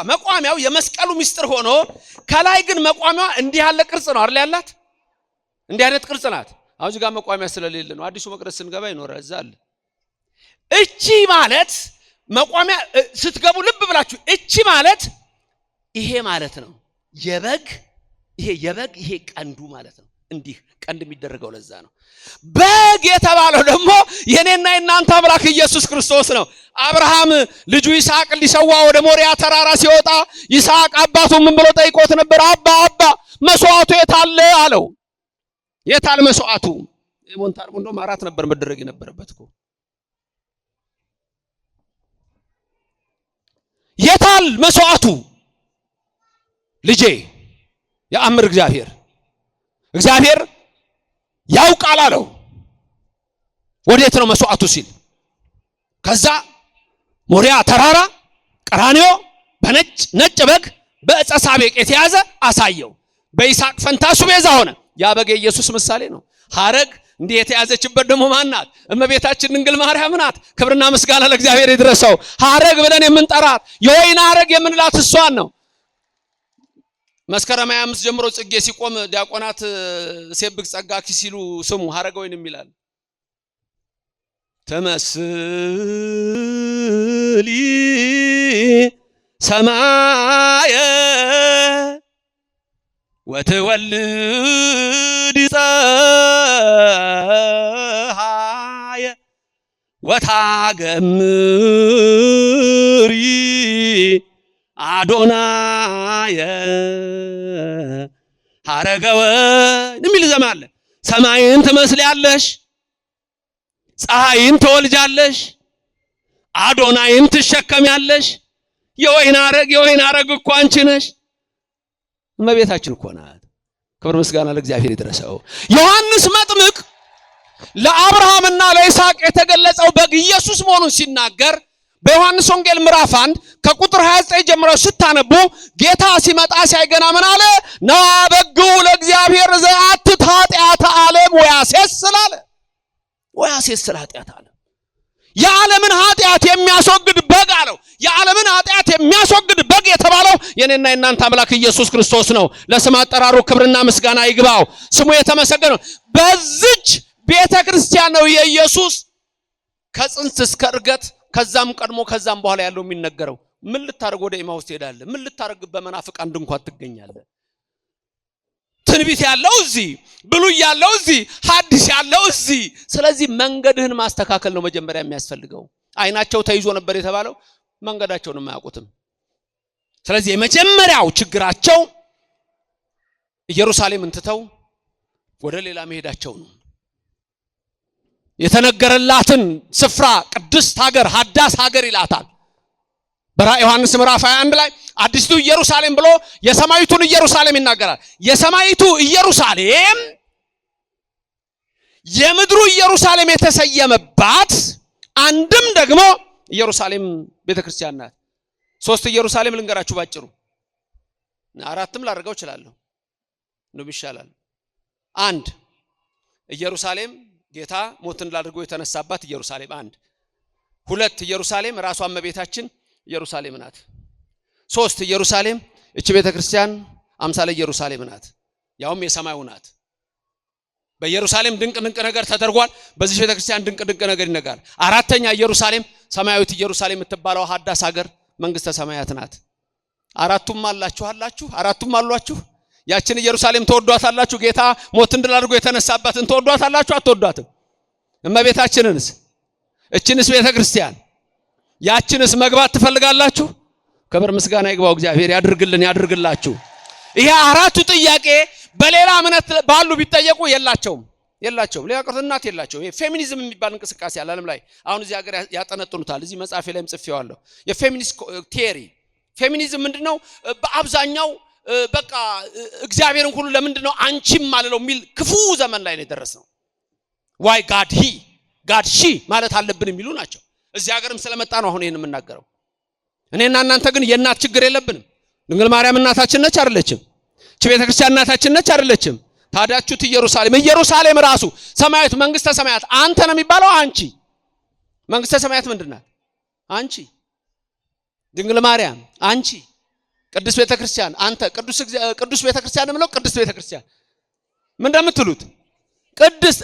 መቋሚያው የመስቀሉ ሚስጥር ሆኖ ከላይ ግን መቋሚያዋ እንዲህ ያለ ቅርጽ ነው አይደል ያላት? እንዲህ አይነት ቅርጽ ናት። አሁን እዚህ ጋር መቋሚያ ስለሌለ ነው። አዲሱ መቅደስ ስንገባ ይኖራል እዛ አለ። እቺ ማለት መቋሚያ ስትገቡ ልብ ብላችሁ እቺ ማለት ይሄ ማለት ነው። ይሄ ቀንዱ ማለት ነው። እንዲህ ቀንድ የሚደረገው ለዛ ነው። በግ የተባለው ደግሞ የኔና የናንተ አምላክ ኢየሱስ ክርስቶስ ነው። አብርሃም ልጁ ይስሐቅ ሊሰዋ ወደ ሞሪያ ተራራ ሲወጣ ይስሐቅ አባቱ ምን ብሎ ጠይቆት ነበር? አባ መስዋዕቱ የታለ አለው። የታል መስዋዕቱ? ሞንታርቦ እንደውም 4 ነበር መደረግ የነበረበት እኮ። የታል መስዋዕቱ? ልጄ የአምር እግዚአብሔር ያውቃል አለው። ወዴት ነው መስዋዕቱ ሲል ከዛ ሞሪያ ተራራ ቀራንዮ ነጭ በግ በዕፀ ሳቤቅ የተያዘ አሳየው። በይስሐቅ ፈንታ እሱ ቤዛ ሆነ። ያ በግ የኢየሱስ ምሳሌ ነው። ሐረግ እንዲህ የተያዘችበት ደግሞ ማን ናት? እመቤታችን ድንግል ማርያም ናት። ክብርና ምስጋና ለእግዚአብሔር ይድረሰው። ሐረግ ብለን የምንጠራት የወይን ሐረግ የምንላት እሷን ነው። መስከረም 25 ጀምሮ ጽጌ ሲቆም ዲያቆናት ሴብቅ ጸጋኪ ሲሉ ስሙ ሐረገ ወይን ይላል። ተመስሊ ሰማየ ወትወልድ ፀሐየ ወታገምሪ አዶናየ ሐረገ ወይን የሚል ዘማለ። ሰማይን ትመስሊያለሽ፣ ፀሐይን ትወልጃለሽ፣ አዶናይን ትሸከሚያለሽ። የወይን ሐረግ እኮ አንቺ ነሽ። እመቤታችን እኮ ናት። ክብር ምስጋና ለእግዚአብሔር ይድረሰው። ዮሐንስ መጥምቅ ለአብርሃምና ለይስሐቅ የተገለጸው በግ ኢየሱስ መሆኑን ሲናገር በዮሐንስ ወንጌል ምዕራፍ 1 ከቁጥር 29 ጀምሮ ስታነቡ ጌታ ሲመጣ ሲያይገና ምን አለ? ነዋ በግዑ ለእግዚአብሔር ዘአትት ኃጢአተ ዓለም ወያሴስል አለ። ወያሴስል ኃጢአተ ዓለም፣ የዓለምን ኃጢአት የሚያስወግድ በግ አለው። የዓለምን ኃጢአት የሚያስወግድ በግ የተባለው የኔና የናንተ አምላክ ኢየሱስ ክርስቶስ ነው። ለስም አጠራሩ ክብርና ምስጋና ይግባው። ስሙ የተመሰገነ ነው። በዚች ቤተክርስቲያን ነው የኢየሱስ ከጽንስ እስከ ዕርገት ከዛም ቀድሞ ከዛም በኋላ ያለው የሚነገረው። ምን ልታርግ ወደ ኤማሁስ ትሄዳለህ? ምን ልታርግ በመናፍቃን ድንኳን ትገኛለህ? ትንቢት ያለው እዚህ፣ ብሉይ ያለው እዚህ፣ ሐዲስ ያለው እዚህ። ስለዚህ መንገድህን ማስተካከል ነው መጀመሪያ የሚያስፈልገው። አይናቸው ተይዞ ነበር የተባለው መንገዳቸውን የማያውቁትም። ስለዚህ የመጀመሪያው ችግራቸው ኢየሩሳሌምን ትተው ወደ ሌላ መሄዳቸው ነው። የተነገረላትን ስፍራ ቅድስት ሀገር ሐዳስ ሀገር ይላታል። በራዕየ ዮሐንስ ምዕራፍ 21 ላይ አዲስቱ ኢየሩሳሌም ብሎ የሰማይቱን ኢየሩሳሌም ይናገራል። የሰማይቱ ኢየሩሳሌም የምድሩ ኢየሩሳሌም የተሰየመባት አንድም ደግሞ ኢየሩሳሌም ቤተክርስቲያን ናት። 3 ኢየሩሳሌም ልንገራችሁ ባጭሩ፣ 4ም ላደርገው እችላለሁ ነው ይሻላል። 1 ኢየሩሳሌም ጌታ ሞትን ላድርጎ የተነሳባት ኢየሩሳሌም 1። 2 ኢየሩሳሌም ራሷ እመቤታችን ኢየሩሳሌም ናት። 3 ኢየሩሳሌም እቺ ቤተክርስቲያን አምሳለ ኢየሩሳሌም ናት፣ ያውም የሰማዩ ናት። በኢየሩሳሌም ድንቅ ነገር ተደርጓል። በዚህ ቤተክርስቲያን ድንቅ ነገር ይነጋል። 4ኛ ኢየሩሳሌም ሰማያዊት ኢየሩሳሌም የምትባለው ሐዳስ ሀገር መንግስተ ሰማያት ናት። 4ቱም አላችሁ። 4ቱም አሏችሁ። ያችን ኢየሩሳሌም ተወዷታላችሁ? ጌታ ሞትን ድል አድርጎ የተነሳባትን ተወዷታላችሁ? አትወዷትም? እመቤታችንንስ እችንስ ቤተክርስቲያን ያችንስ መግባት ትፈልጋላችሁ? ክብር ምስጋና ይግባው እግዚአብሔር ያድርግላችሁ። ይሄ 4ቱ ጥያቄ በሌላ እምነት ባሉ ቢጠየቁ የላቸውም። ሌላ ቀርቶ እናት የላቸውም። ይሄ ፌሚኒዝም የሚባል እንቅስቃሴ አለ ዓለም ላይ አሁን እዚህ ሀገር ያጠነጥኑታል። እዚህ መጽሐፌ ላይም ጽፌዋለሁ። የፌሚኒስት ቲዮሪ ፌሚኒዝም ምንድነው? በአብዛኛው በቃ እግዚአብሔርን ሁሉ ለምንድነው አንቺም ማለለው የሚል ክፉ ዘመን ላይ ነው የደረስነው። ዋይ ጋድ ሺ ማለት አለብን የሚሉ ናቸው። እዚህ ሀገርም ስለመጣ ነው አሁን ይሄን የምናገረው። እኔና እናንተ ግን የእናት ችግር የለብንም። ድንግል ማርያም እናታችን ነች አይደለችም? እቺ ቤተክርስቲያን እናታችን ነች አይደለችም? ታዲያችሁት ኢየሩሳሌም ራሱ ሰማያዊት መንግስተ ሰማያት አንተ ነው የሚባለው አንቺ። መንግስተ ሰማያት ምንድናት? አንቺ። ድንግል ማርያም አንቺ። ቅዱስ ቤተክርስቲያን አንተ። ቅዱስ ቤተክርስቲያን ነው ቅዱስ ቤተክርስቲያን ምን እንደምትሉት? ቅድስት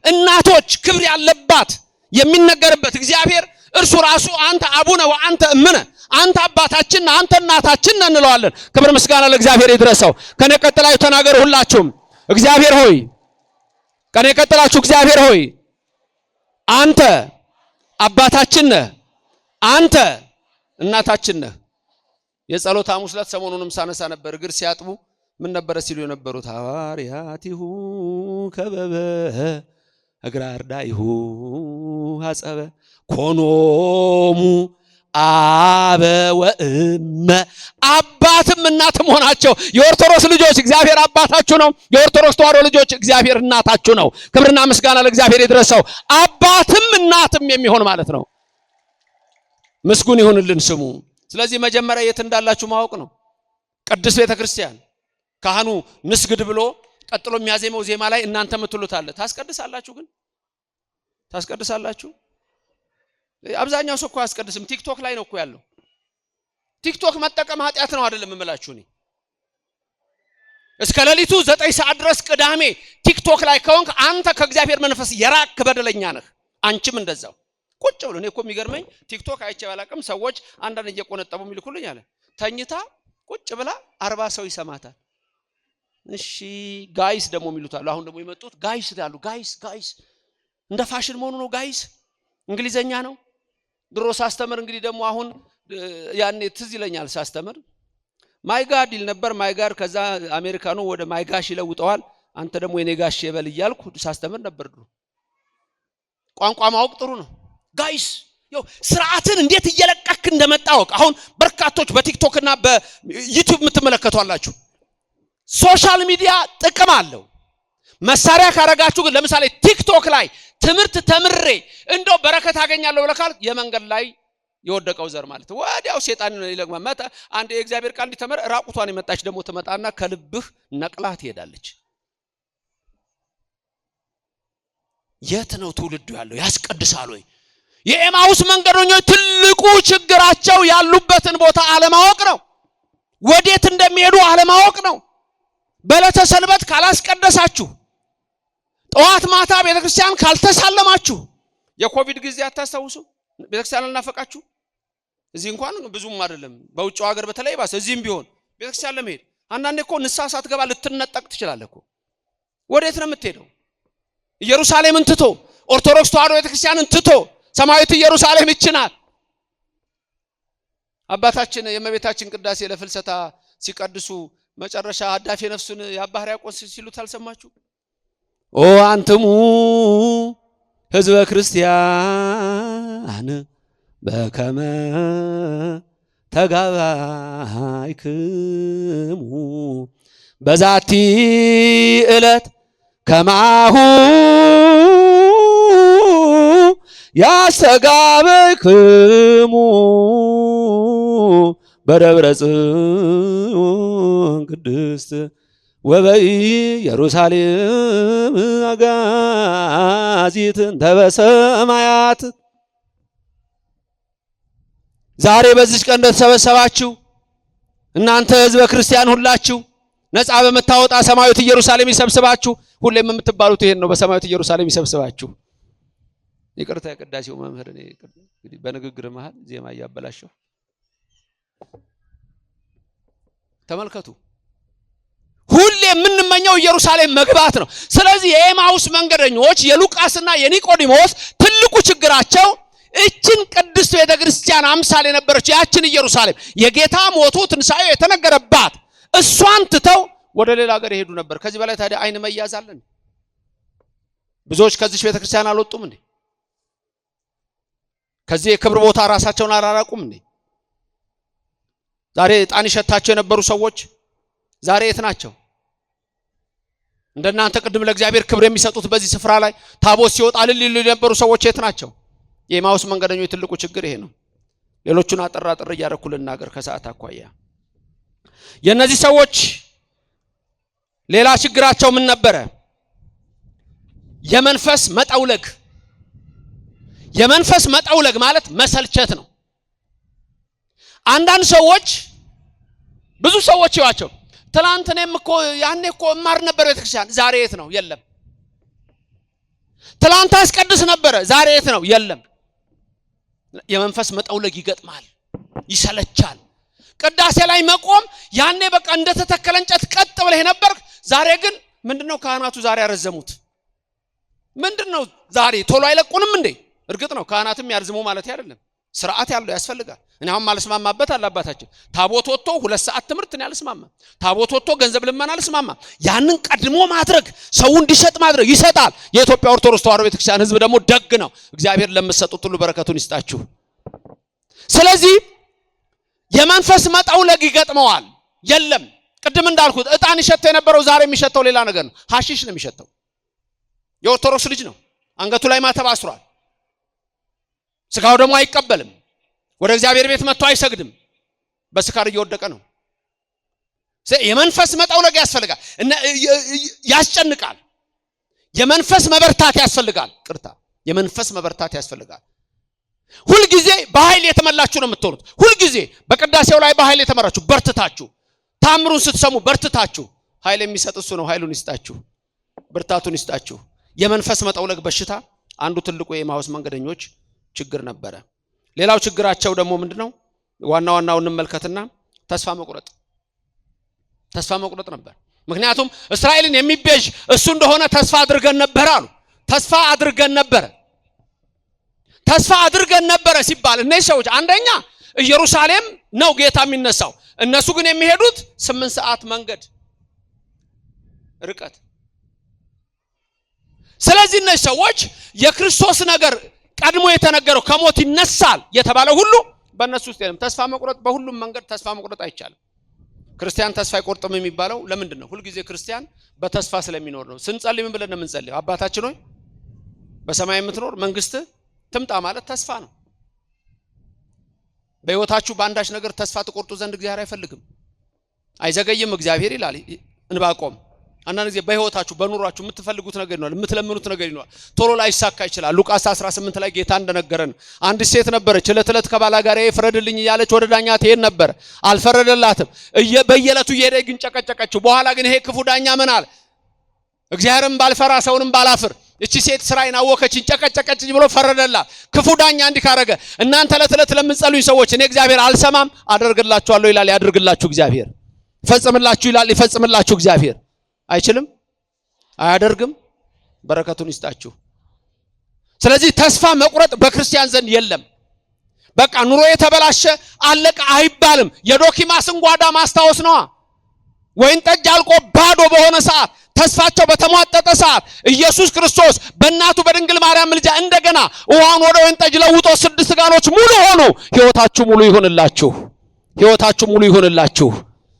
እናቶች ክብር ያለባት የሚነገርበት እግዚአብሔር እርሱ ራሱ አንተ አቡነ ወአንተ እምነ፣ አንተ አባታችን አንተ እናታችን እንለዋለን። ክብር ምስጋና ለእግዚአብሔር ይድረሰው። ከኔ ቀጥላችሁ ተናገሩ ሁላችሁም። እግዚአብሔር ሆይ፣ ከኔ ቀጥላችሁ እግዚአብሔር ሆይ አንተ አባታችን ነህ፣ አንተ እናታችን ነህ። የጸሎት ሐሙስ ዕለት ሰሞኑንም ሳነሳ ነበር። እግር ሲያጥቡ ምን ነበረ ሲሉ የነበሩት? ሐዋርያቲሁ ከበበ እግረ አርዳኢሁ ሐጸበ ኮኖሙ አበ ወእመ። አባትም እናትም ሆናቸው። የኦርቶዶክስ ልጆች እግዚአብሔር አባታችሁ ነው። የኦርቶዶክስ ተዋሕዶ ልጆች እግዚአብሔር እናታችሁ ነው። ክብርና ምስጋና ለእግዚአብሔር ይድረሰው። አባትም እናትም የሚሆን ማለት ነው። ምስጉን ይሁንልን ስሙ። ስለዚህ መጀመሪያ የት እንዳላችሁ ማወቅ ነው። ቅድስት ቤተክርስቲያን ካህኑ ንስግድ ብሎ ቀጥሎ የሚያዜመው ዜማ ላይ እናንተ ምትሉት አለ። ታስቀድሳላችሁ ግን ታስቀድሳላችሁ? አብዛኛው ሰው እኮ አያስቀድስም። ቲክቶክ ላይ ነው እኮ ያለው። ቲክቶክ መጠቀም ኃጢአት ነው አይደለም እምላችሁ እኔ። እስከ ሌሊቱ 9 ሰዓት ድረስ ቅዳሜ ቲክቶክ ላይ ከሆንክ አንተ ከእግዚአብሔር መንፈስ የራክ በደለኛ ነህ። አንቺም እንደዛው ቁጭ ብሎ እኔ እኮ የሚገርመኝ ቲክቶክ አይቼ ባላቅም ሰዎች አንዳንድ እየቆነጠቡ የሚልኩልኝ አለ። ተኝታ ቁጭ ብላ 40 ሰው ይሰማታል። እሺ ጋይስ ደግሞ የሚሉታሉ። አሁን ደግሞ የመጡት ጋይስ ይላሉ። ጋይስ እንደ ፋሽን መሆኑ ነው። ጋይስ እንግሊዘኛ ነው። ድሮ ሳስተምር እንግዲህ ደግሞ አሁን ያኔ ትዝ ይለኛል ሳስተምር ማይ ጋድ ይል ነበር። ማይ ጋድ ከዛ አሜሪካኑ ወደ ማይ ጋሽ ይለውጠዋል። አንተ ደግሞ የኔ ጋሽ ይበል እያልኩ ሳስተምር ነበር ድሮ። ቋንቋ ማወቅ ጥሩ ነው። ጋይስ ያው ስርዓትን እንዴት እየለቀክ እንደመጣው አሁን በርካቶች በቲክቶክ እና በዩቲዩብ የምትመለከቷላችሁ። ሶሻል ሚዲያ ጥቅም አለው። መሳሪያ ካረጋችሁ ግን ለምሳሌ ቲክቶክ ላይ ትምህርት ተምሬ እንደው በረከት አገኛለሁ ብለካል የመንገድ ላይ የወደቀው ዘር ማለት ወዲያው ሴጣን ይለግማ መጣ። አንድ የእግዚአብሔር ቃል እንዲተመረ ራቁቷን የመጣች ደግሞ ተመጣና ከልብህ ነቅላት ትሄዳለች። የት ነው ትውልዱ ያለው? ያስቀድሳል ወይ? የኤማውስ መንገደኞች ትልቁ ችግራቸው ያሉበትን ቦታ አለማወቅ ነው። ወዴት እንደሚሄዱ አለማወቅ ነው። በዕለተ ሰንበት ካላስቀደሳችሁ፣ ጠዋት ማታ ቤተክርስቲያን ካልተሳለማችሁ፣ የኮቪድ ጊዜ አታስታውሱ? ቤተክርስቲያን አልናፈቃችሁ? እዚህ እንኳን ብዙም አይደለም፣ በውጭው ሀገር በተለይ ባስ እዚህም ቢሆን ቤተክርስቲያን ለመሄድ አንዳንዴ እኮ ንስሐ ሳትገባ ልትነጠቅ ትችላለህ እኮ። ወዴት ነው የምትሄደው? ኢየሩሳሌምን ትቶ ኦርቶዶክስ ተዋሕዶ ቤተክርስቲያንን ትቶ ሰማያዊት ኢየሩሳሌም ይችናል። አባታችን የእመቤታችን ቅዳሴ ለፍልሰታ ሲቀድሱ መጨረሻ አዳፌ ነፍሱን የአባ ሕርያቆስ ሲሉት አልሰማችሁ? ኦ አንትሙ ሕዝበ ክርስቲያን በከመ ተጋባይክሙ በዛቲ ዕለት ከማሁ ያስተጋብክሙ በደብረ ጽዮን ቅድስት ወበኢየሩሳሌም አጋዚት ተበሰማያት። ዛሬ በዚህ ቀን እንደተሰበሰባችሁ እናንተ ሕዝበ ክርስቲያን ሁላችሁ ነፃ በመታወጣ ሰማያዊት ኢየሩሳሌም ይሰብስባችሁ። ሁሌም የምትባሉት ይሄን ነው፣ በሰማያዊት ኢየሩሳሌም ይሰብስባችሁ። ይቅርታ የቅዳሴው መምህር እኔ እንግዲህ በንግግር መሃል ዜማ እያበላሸው ተመልከቱ። ሁሌ የምንመኘው ኢየሩሳሌም መግባት ነው። ስለዚህ የኤማውስ መንገደኞች የሉቃስና የኒቆዲሞስ ትልቁ ችግራቸው እችን ቅድስት ቤተክርስቲያን አምሳል የነበረችው ያችን ኢየሩሳሌም የጌታ ሞቱ ትንሳኤው የተነገረባት እሷን ትተው ወደ ሌላ ሀገር ይሄዱ ነበር። ከዚህ በላይ ታዲያ አይን መያዝ አለን? ብዙዎች ከዚህ ቤተክርስቲያን አልወጡም እንዴ? ከዚህ የክብር ቦታ ራሳቸውን አራራቁም እንዴ? ዛሬ ዕጣን ይሸታቸው የነበሩ ሰዎች ዛሬ የት ናቸው? እንደናንተ ቅድም ለእግዚአብሔር ክብር የሚሰጡት በዚህ ስፍራ ላይ ታቦት ሲወጣ እልል ይሉ የነበሩ ሰዎች የት ናቸው? የኤማውስ መንገደኞች ትልቁ ችግር ይሄ ነው። ሌሎቹን አጠራጥር እያደረኩ ልናገር ከሰዓት አኳያ። የነዚህ ሰዎች ሌላ ችግራቸው ምን ነበረ? የመንፈስ መጠውለግ። የመንፈስ መጠውለግ ማለት መሰልቸት ነው። አንዳንድ ሰዎች ብዙ ሰዎች ይዋቸው ትላንት እኔም እኮ ያኔ እኮ እማር ነበር ቤተክርስቲያን፣ ዛሬ የት ነው? የለም። ትላንት አስቀድስ ነበር፣ ዛሬ የት ነው? የለም። የመንፈስ መጠውለግ ይገጥማል፣ ይሰለቻል። ቅዳሴ ላይ መቆም ያኔ በቃ እንደተተከለ እንጨት ቀጥ ብለህ ነበር፣ ዛሬ ግን ምንድነው ካህናቱ ዛሬ ያረዘሙት? ምንድነው ዛሬ ቶሎ አይለቁንም እንዴ? እርግጥ ነው ካህናትም ያርዝሙ ማለት አይደለም፣ ስርዓት ያለው ያስፈልጋል። እኔ አሁን ማለስማማበት አላባታችን ታቦት ወጥቶ 2 ሰዓት ትምህርት ነው ያለስማማ። ታቦት ወጥቶ ገንዘብ ልመና አለስማማ። ያንን ቀድሞ ማድረግ ሰው እንዲሰጥ ማድረግ ይሰጣል። የኢትዮጵያ ኦርቶዶክስ ተዋሕዶ ቤተክርስቲያን ሕዝብ ደግሞ ደግ ነው። እግዚአብሔር ለምትሰጡት ሁሉ በረከቱን ይስጣችሁ። ስለዚህ የመንፈስ መጠውለግ ይገጥመዋል። የለም ቅድም እንዳልኩት ዕጣን ይሸተው የነበረው ዛሬ የሚሸተው ሌላ ነገር ነው። ሐሺሽ ነው የሚሸተው። የኦርቶዶክስ ልጅ ነው፣ አንገቱ ላይ ማተብ አስሯል። ስጋው ደግሞ አይቀበልም። ወደ እግዚአብሔር ቤት መጥቶ አይሰግድም። በስካር እየወደቀ ነው። የመንፈስ መጠውለግ ያስፈልጋል እና ያስጨንቃል። የመንፈስ መበርታት ያስፈልጋል። ቅርታ የመንፈስ መበርታት ያስፈልጋል። ሁሉ ጊዜ በኃይል የተመላችሁ ነው የምትሆኑት። ሁሉ ጊዜ በቅዳሴው ላይ በኃይል የተመራችሁ በርትታችሁ ታምሩን ስትሰሙ በርትታችሁ ኃይል የሚሰጥ እሱ ነው። ኃይሉን ይስጣችሁ፣ ብርታቱን ይስጣችሁ። የመንፈስ መጠውለግ በሽታ አንዱ ትልቁ የኤማሁስ መንገደኞች ችግር ነበረ። ሌላው ችግራቸው ደግሞ ምንድነው? ዋናው እንመልከትና ተስፋ መቁረጥ ነበር። ምክንያቱም እስራኤልን የሚቤዥ እሱ እንደሆነ ተስፋ አድርገን ነበር አሉ። ተስፋ አድርገን ነበረ ሲባል እነዚህ ሰዎች አንደኛ ኢየሩሳሌም ነው ጌታ የሚነሳው፣ እነሱ ግን የሚሄዱት 8 ሰዓት መንገድ ርቀት። ስለዚህ እነዚህ ሰዎች የክርስቶስ ነገር ቀድሞ የተነገረው ከሞት ይነሳል የተባለው ሁሉ በእነሱ ውስጥ የለም። ተስፋ መቁረጥ በሁሉም መንገድ ተስፋ መቁረጥ አይቻልም። ክርስቲያን ተስፋ አይቆርጥም የሚባለው ለምንድን ነው? ሁሉ ጊዜ ክርስቲያን በተስፋ ስለሚኖር ነው። ስንጸልይ ምን ብለን ነው የምንጸልየው? አባታችን ሆይ በሰማይ የምትኖር መንግስት ትምጣ ማለት ተስፋ ነው። በህይወታችሁ በአንዳች ነገር ተስፋ ትቆርጡ ዘንድ እግዚአብሔር አይፈልግም። አይዘገይም እግዚአብሔር ይላል ዕንባቆም። አንዳንድ ጊዜ በህይወታችሁ በኑሯችሁ የምትፈልጉት ነገር ይኖራል፣ የምትለምኑት ነገር ይኖራል፣ ቶሎ ላይ ይሳካ ይችላል። ሉቃስ 18 ላይ ጌታ እንደነገረን አንድ ሴት ነበረች፣ እለት ከባላ ጋር ፍረድልኝ እያለች ወደ ዳኛ ትሄድ ነበር፣ አልፈረደላትም። በየዕለቱ እየሄደች ግን ጨቀጨቀችው። በኋላ ግን ይሄ ክፉ ዳኛ ምን አለ? እግዚአብሔርን ባልፈራ ሰውንም ባላፍር እቺ ሴት ስራዬን አወከችኝ፣ ጨቀጨቀችኝ ብሎ ፈረደላት። ክፉ ዳኛ እንዲህ ካረገ እናንተ ዕለት ለምትጸልዩ ሰዎች እኔ እግዚአብሔር አልሰማም አደርግላችኋለሁ ይላል፣ ያደርግላችሁ እግዚአብሔር። ይፈጽምላችሁ ይላል፣ ይፈጽምላችሁ እግዚአብሔር። አይችልም? አያደርግም? በረከቱን ይስጣችሁ። ስለዚህ ተስፋ መቁረጥ በክርስቲያን ዘንድ የለም። በቃ ኑሮ የተበላሸ አለቀ አይባልም። የዶኪማስን ጓዳ ማስታወስ ነዋ። ወይን ጠጅ አልቆ ባዶ በሆነ ሰዓት፣ ተስፋቸው በተሟጠጠ ሰዓት ኢየሱስ ክርስቶስ በእናቱ በድንግል ማርያም ምልጃ እንደገና ውሃን ወደ ወይን ጠጅ ለውጦ 6 ጋኖች ሙሉ ሆኑ። ሕይወታችሁ ሙሉ ይሁንላችሁ።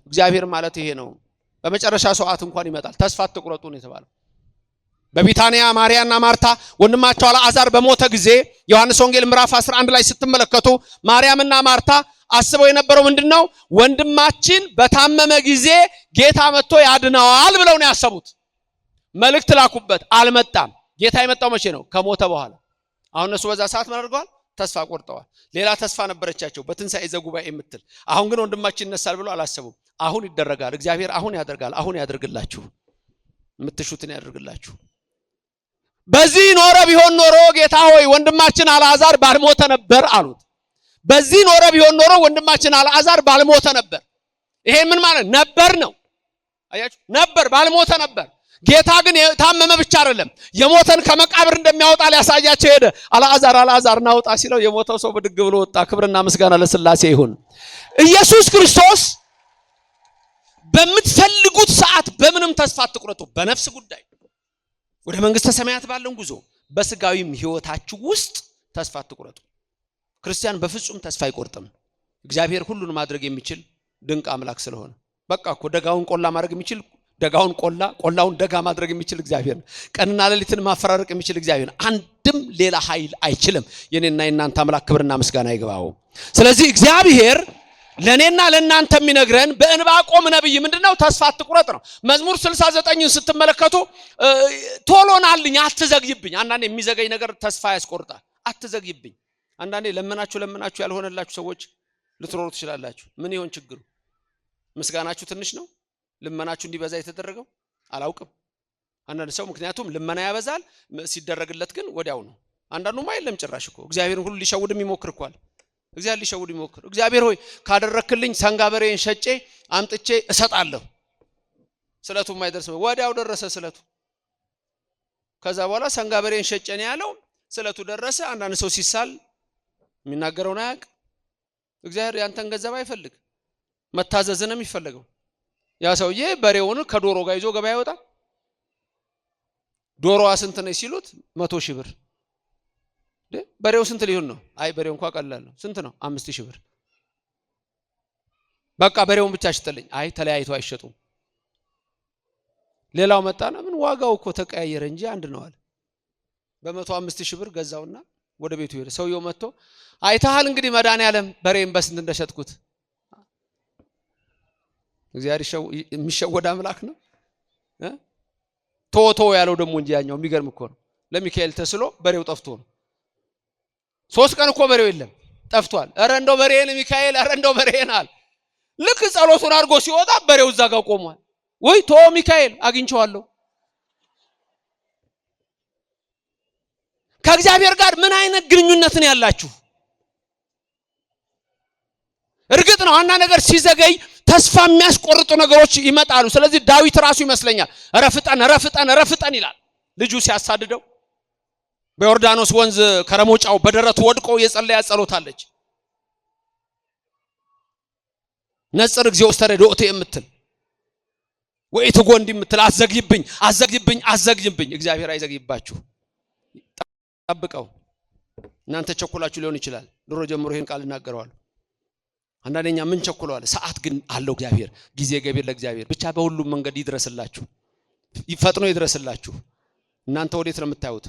እግዚአብሔር ማለት ይሄ ነው። በመጨረሻ ሰዓት እንኳን ይመጣል። ተስፋ አትቁረጡ ነው የተባለው። በቢታንያ ማርያና ማርታ ወንድማቸው አልዓዛር በሞተ ጊዜ ዮሐንስ ወንጌል ምዕራፍ 11 ላይ ስትመለከቱ ማርያምና ማርታ አስበው የነበረው ምንድነው? ወንድማችን በታመመ ጊዜ ጌታ መጥቶ ያድነዋል ብለው ነው ያሰቡት። መልእክት ላኩበት፣ አልመጣም። ጌታ የመጣው መቼ ነው? ከሞተ በኋላ። አሁን እነሱ በዛ ሰዓት ምን አድርገዋል? ተስፋ ቆርጠዋል። ሌላ ተስፋ ነበረቻቸው በትንሣኤ ዘጉባኤ የምትል። አሁን ግን ወንድማችን ይነሳል ብለው አላሰቡም። አሁን ይደረጋል። እግዚአብሔር አሁን ያደርጋል። አሁን ያደርግላችሁ፣ የምትሹትን ያደርግላችሁ። በዚህ ኖረ ቢሆን ኖሮ ጌታ ሆይ ወንድማችን አልዓዛር ባልሞተ ነበር አሉት። በዚህ ኖረ ቢሆን ኖሮ ወንድማችን አልዓዛር ባልሞተ ነበር። ይሄ ምን ማለት ነበር ነው? አያችሁ፣ ነበር ባልሞተ ነበር። ጌታ ግን የታመመ ብቻ አይደለም የሞተን ከመቃብር እንደሚያወጣ ሊያሳያቸው ሄደ። አልዓዛር ናውጣ ሲለው የሞተው ሰው ብድግ ብሎ ወጣ። ክብርና ምስጋና ለሥላሴ ይሁን። ኢየሱስ ክርስቶስ በምትፈልጉት ሰዓት በምንም ተስፋ አትቁረጡ። በነፍስ ጉዳይ ወደ መንግስተ ሰማያት ባለን ጉዞ፣ በስጋዊም ህይወታችሁ ውስጥ ተስፋ አትቁረጡ። ክርስቲያን በፍጹም ተስፋ አይቆርጥም። እግዚአብሔር ሁሉን ማድረግ የሚችል ድንቅ አምላክ ስለሆነ በቃ እኮ ደጋውን ቆላ ማድረግ የሚችል ደጋውን ቆላውን ደጋ ማድረግ የሚችል እግዚአብሔር ነው። ቀንና ሌሊትን ማፈራረቅ የሚችል እግዚአብሔር ነው። አንድም ሌላ ኃይል አይችልም። የኔና የናንተ አምላክ ክብርና ምስጋና ይግባው። ስለዚህ እግዚአብሔር ለኔና ለናንተ የሚነግረን በዕንባቆም ነብይ ምንድነው? ተስፋ አትቁረጥ ነው። መዝሙር 69ን ስትመለከቱ ቶሎናልኝ አትዘግይብኝ። አንዳንዴ የሚዘገይ ነገር ተስፋ ያስቆርጣል። አትዘግይብኝ። አንዳንዴ ለመናችሁ ያልሆነላችሁ ሰዎች ልትኖሩ ትችላላችሁ። ምን ይሆን ችግሩ? ምስጋናችሁ ትንሽ ነው? ልመናችሁ እንዲበዛ የተደረገው አላውቅም። አንዳንድ ሰው ምክንያቱም ልመና ያበዛል፣ ሲደረግለት ግን ወዲያው ነው። አንዳንዱማ የለም ጭራሽ እኮ እግዚአብሔርን ሁሉ ሊሸውድ ይሞክራል። እግዚአብሔር ሆይ ካደረክልኝ ሰንጋ በሬን ሸጬ አምጥቼ እሰጣለሁ። ስለቱ ማይደርስ ወዲያው ደረሰ ስለቱ። ከዛ በኋላ ሰንጋ በሬን ሸጬ ነው ያለው፣ ስለቱ ደረሰ። አንዳንድ ሰው ሲሳል የሚናገረውን አያውቅ። እግዚአብሔር ያንተን ገንዘብ አይፈልግ፣ መታዘዝን ነው የሚፈልገው። ያ ሰውዬ በሬውን ከዶሮ ጋር ይዞ ገበያ ይወጣ። ዶሮዋ ስንት ነው ሲሉት 100,000 ብር። በሬው ስንት ሊሆን ነው? አይ በሬው እንኳን ቀላል ነው። ስንት ነው? 5,000 ብር። በቃ በሬውን ብቻ ሽጥልኝ። አይ ተለያይተው አይሸጡም። ሌላው መጣና ምን ዋጋው እኮ ተቀያየረ እንጂ አንድ ነው አለ። በ105,000 ብር ገዛውና ወደ ቤቱ ሄደ። ሰውየው መጥቶ አይተሃል እንግዲህ መድኃኒዓለም በሬን በስንት እንደሸጥኩት። እግዚአብሔር የሚሸወድ አምላክ ነው። ቶቶ ያለው ደግሞ እንጂ ያኛው የሚገርም እኮ ነው። ለሚካኤል ተስሎ በሬው ጠፍቶ ነው። 3 ቀን እኮ በሬው የለም ጠፍቷል። አረ እንደው በሬን ሚካኤል አረ እንደው በሬን አለ። ልክ ጸሎቱን አድርጎ ሲወጣ በሬው እዛ ጋር ቆሟል። ወይ ቶ ሚካኤል አግኝቼዋለሁ። ከእግዚአብሔር ጋር ምን አይነት ግንኙነት ነው ያላችሁ? እርግጥ ነው አንድ ነገር ሲዘገይ ተስፋ የሚያስቆርጡ ነገሮች ይመጣሉ። ስለዚህ ዳዊት ራሱ ይመስለኛል ረፍጠን ይላል። ልጁ ሲያሳድደው በዮርዳኖስ ወንዝ ከረሞጫው በደረቱ ወድቆ የጸለያ ጸሎታለች። ነጽር እግዚኦ ስተረዶቴ የምትል ወይ ተጎንዲ የምትል አዘግይብኝ። እግዚአብሔር አይዘግይባችሁ፣ ጠብቀው። እናንተ ቸኩላችሁ ሊሆን ይችላል። ድሮ ጀምሮ ይሄን ቃል እናገረዋለሁ። አንዳንደኛ ምን ቸኩለዋል? ሰዓት ግን አለው እግዚአብሔር። ጊዜ ገቢር ለእግዚአብሔር ብቻ በሁሉም መንገድ ይድረስላችሁ፣ ይፈጥኖ ይድረስላችሁ። እናንተ ወዴት ነው የምታዩት?